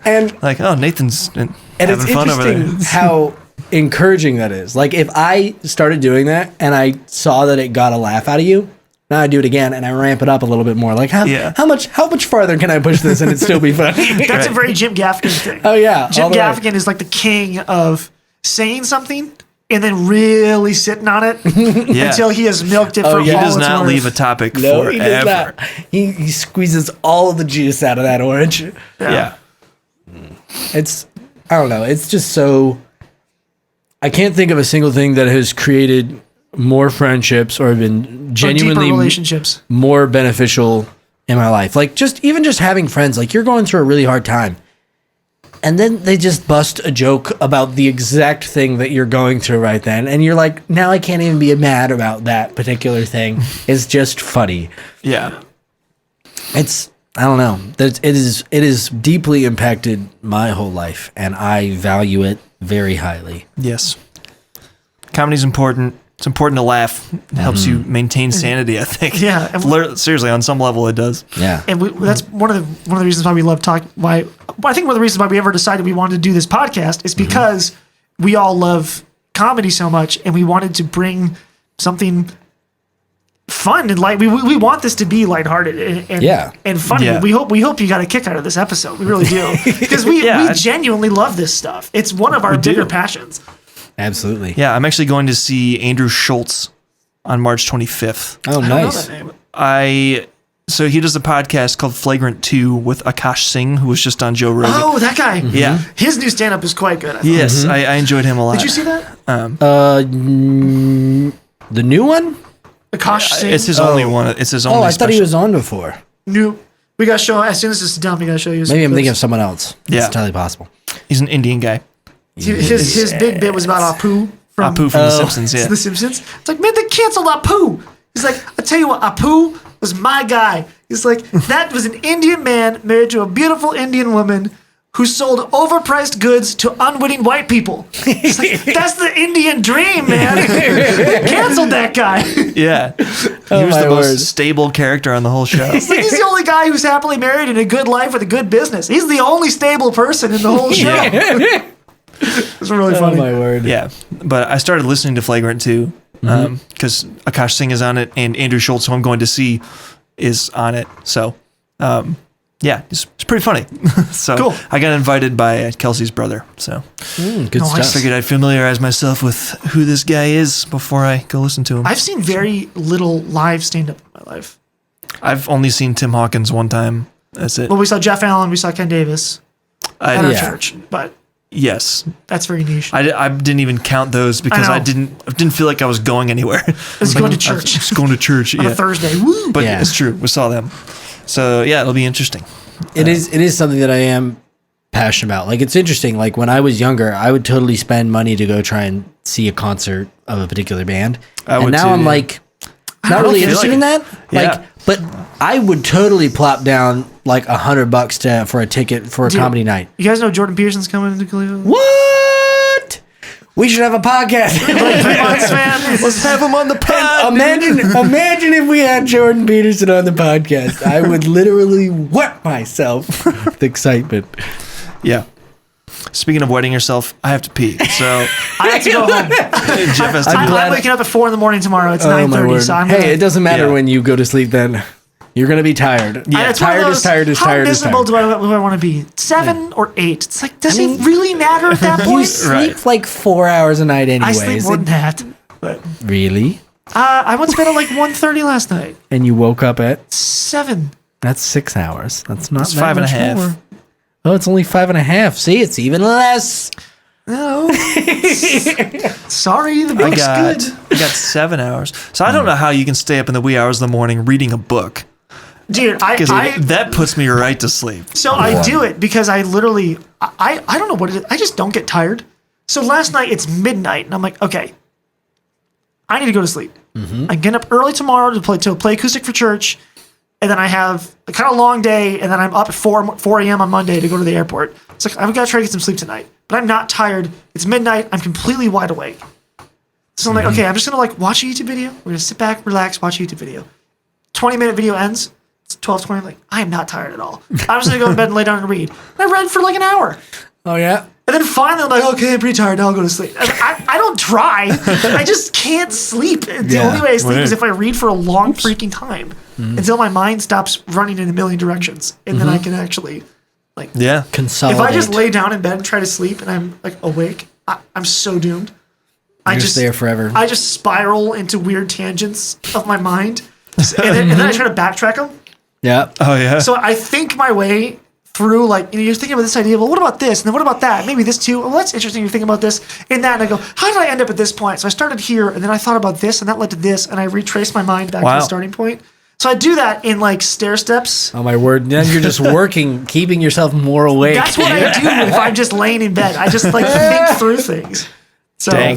and like, oh, Nathan's having fun over there. How encouraging that is. Like, if I started doing that and I saw that it got a laugh out of you, now I do it again and I ramp it up a little bit more. Like, how much farther can I push this and it still be funny? That's a very Jim Gaffigan thing. Oh yeah, Jim Gaffigan is like the king of saying something and then really sitting on it until he has milked it for all he does it's not worth. leave a topic No, forever. he does not. He squeezes all of the juice out of that orange. Yeah. It's, I don't know. It's just so, I can't think of a single thing that has created more friendships or been genuinely deeper relationships, more beneficial in my life. Like even just having friends, like you're going through a really hard time And then they just bust a joke about the exact thing that you're going through right then. And you're like, now I can't even be mad about that particular thing. It's just funny. Yeah. It's, I don't know. It is deeply impacted my whole life, and I value it very highly. Yes. Comedy's important. It's important to laugh. It helps you maintain sanity, I think. Yeah, and Seriously, on some level, it does. Yeah. And that's one of the reasons why we love talk. I think one of the reasons why we ever decided we wanted to do this podcast is because we all love comedy so much, and we wanted to bring something fun and light. We want this to be lighthearted and funny. Yeah. We hope you got a kick out of this episode. We really do, because we genuinely love this stuff. It's one of our bigger passions. Absolutely. Yeah, I'm actually going to see Andrew Schultz on March 25th. Oh, I don't know nice. that name. So he does a podcast called Flagrant 2 with Akash Singh, who was just on Joe Rogan. Oh, that guy. Yeah. His new stand-up is quite good. I thought. Yes, I enjoyed him a lot. Did you see that? The new one? Akash Singh. It's his only one. It's his only Oh, I thought he special. was on before. New. We got to show, as soon as this is done, we got to show you. Maybe I'm thinking of someone else. Yeah. It's entirely possible. He's an Indian guy. His big bit was about Apu from Apu from The Simpsons, yeah. The Simpsons. It's like, man, they canceled Apu. He's like, I tell you what, Apu was my guy. He's like, that was an Indian man married to a beautiful Indian woman who sold overpriced goods to unwitting white people. He's like, that's the Indian dream, man. Canceled that guy. Yeah. He was my the most word. stable character on the whole show. He's the only guy who's happily married in a good life with a good business. He's the only stable person in the whole show. It's really funny. Oh, my word. Yeah. But I started listening to Flagrant 2 because Akash Singh is on it and Andrew Schultz, who I'm going to see, is on it. So, yeah, it's pretty funny. So Cool. I got invited by Kelsey's brother. So Good Nice. stuff. figured I'd familiarize myself with who this guy is before I go listen to him. I've seen very little live stand-up in my life. I've only seen Tim Hawkins one time. That's it. Well, we saw Jeff Allen, we saw Ken Davis at our Yeah. church, but Yes. that's very niche. I didn't even count those because know. I didn't feel like I was going anywhere. It's going to church Just going to church. on Yeah. a Thursday. Woo! But Yeah. it's true. We saw them. So yeah, it'll be interesting. It is something that I am passionate about. Like, it's interesting. Like, when I was younger, I would totally spend money to go try and see a concert of a particular band. I and would now too, I'm yeah. like, not really feel interested like in that. Yeah. Like, but I would totally plop down like $100 for a ticket for a Dude. comedy night. You guys know Jordan Peterson's coming to Cleveland? What? We should have a podcast. 3 months, man. Let's have him on the pod. Imagine if we had Jordan Peterson on the podcast. I would literally wet myself with excitement. Yeah. Speaking of wetting yourself, I have to pee. So I have to go home. Jeff has to I'm go. glad- I'm waking up at 4 a.m. tomorrow. It's Oh, my 9:30, word. so I'm Hey, gonna, it doesn't matter Yeah. when you go to sleep then. You're going to be tired. Yeah. it's one of Tired those, is tired is how tired is miserable tired. do I want to be? 7 or 8? It's like, does I mean, it really matter at that You point? sleep Right. like 4 hours a night I anyways. sleep more than that. But Really? I went to bed at like 1:30 last night. And you woke up at 7. that's 6 hours. That's not It's that 5 and a much half. more. Oh, it's only 5.5. See, it's even less. No. Sorry, the book's good. I got 7 hours. So I don't know how you can stay up in the wee hours of the morning reading a book. Dude, Because I that puts me right to sleep. So I do it because I literally, I don't know what it is. I just don't get tired. So last night it's midnight and I'm like, okay, I need to go to sleep. I'm getting up early tomorrow to play acoustic for church. And then I have a kind of long day. And then I'm up at 4 a.m. on Monday to go to the airport. It's like, I've got to try to get some sleep tonight, but I'm not tired. It's midnight. I'm completely wide awake. So I'm like, okay, I'm just going to like watch a YouTube video. We're going to sit back, relax, watch a YouTube video. 20-minute video ends. It's 12:20. I'm like, I am not tired at all. I'm just gonna go to bed and lay down and read. And I read for like an hour. Oh, yeah? And then finally I'm like, okay, I'm pretty tired. Now I'll go to sleep. And I don't try. I just can't sleep. The Yeah. only way I sleep Right. is if I read for a long freaking time until my mind stops running in a million directions. And then I can actually, like, Yeah. if Consolidate. I just lay down in bed and try to sleep and I'm like awake, I'm so doomed. You're just there forever. I just spiral into weird tangents of my mind. And then I try to backtrack them. Yeah. Oh, yeah. So I think my way through, like, you're thinking about this idea, well, what about this? And then what about that? Maybe this too. Well, that's interesting. You're thinking about this and that. And I go, how did I end up at this point? So I started here and then I thought about this and that led to this. And I retraced my mind back to Wow. the starting point. So I do that in like stair steps. Oh my word! Then you're just working, keeping yourself more awake. That's what I do if I'm just laying in bed. I just like think through things. So Dang.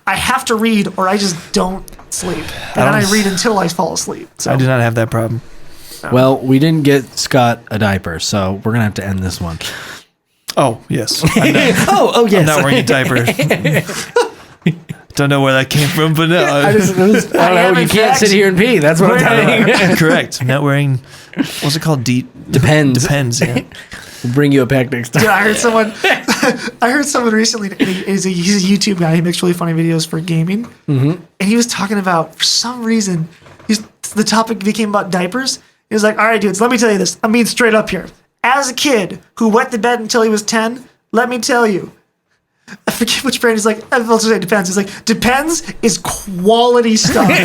I have to read, or I just don't sleep, and then I read until I fall asleep. So I do not have that problem. Well, we didn't get Scott a diaper, so we're gonna have to end this one. Oh yes. I'm not, Oh yes. I'm not wearing a diaper. Don't know where that came from, but no. I don't know. You can't sit here and pee. That's what I'm telling you. Correct. I'm not wearing. What's it called? Depends. Depends. Yeah. We'll bring you a pack next time. Dude, I heard someone recently. And he's a YouTube guy. He makes really funny videos for gaming, and he was talking about, for some reason, the topic became about diapers. He was like, "All right, dudes, let me tell you this. I'm being straight up here. As a kid who wet the bed until he was 10, let me tell you." I forget which brand. He's like, I'll just say Depends. He's like, Depends is quality stuff. And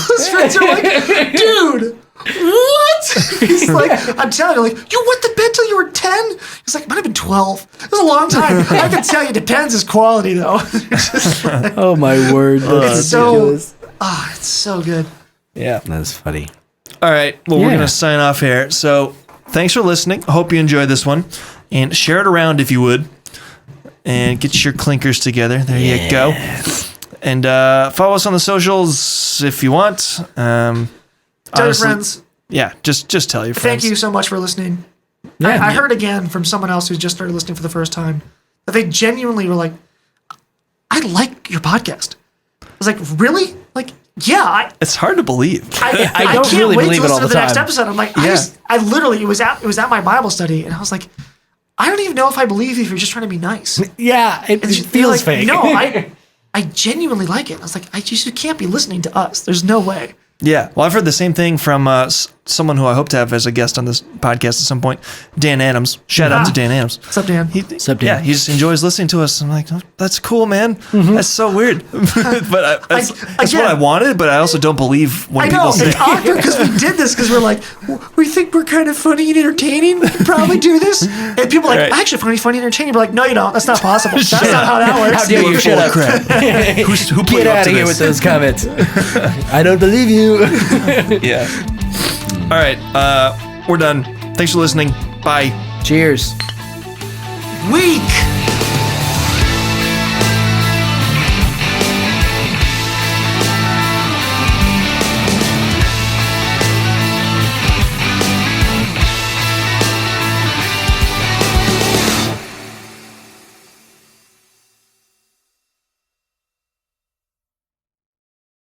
his friends are like, dude, what? He's like, I'm telling you, like, you wet the bed till you were 10? He's like, it might have been 12. It was a long time. I can tell you Depends is quality, though. Oh my word! It's so good. Yeah. That's funny. All right. Well, we're Yeah. going to sign off here. So thanks for listening. Hope you enjoyed this one. And share it around if you would. And get your clinkers together. There you go. And follow us on the socials if you want. Tell your Honestly, friends. Yeah, just tell your friends. Thank you so much for listening. Yeah. I heard again from someone else who's just started listening for the first time that they genuinely were like, I like your podcast. I was like, really? Like, yeah. It's hard to believe. I don't can't really wait believe to it all listen to the the next time. episode. I'm like, Yeah. I literally, it was at my Bible study, and I was like, I don't even know if I believe you if you're just trying to be nice. Yeah, it And you're feels like, fake. No, I genuinely like it. I was like, you can't be listening to us. There's no way. Yeah. Well, I've heard the same thing from someone who I hope to have as a guest on this podcast at some point, Dan Adams. Shout out to Dan Adams. What's up, Dan? What's up, Dan? Yeah, he just enjoys listening to us. I'm like, oh, that's cool, man. That's so weird. But that's what I wanted, but I also don't believe when I people know, say it's awkward because we did this because we're like, we think we're kind of funny and entertaining. We can probably do this. And people are like, Right. I actually find you funny and entertaining. We're like, no, you don't. That's not possible. That's not how that works. How dare you shut up? who put Get you up out to of here this? with those comments. I don't believe you. Yeah. All right. We're done. Thanks for listening. Bye. Cheers. Weak.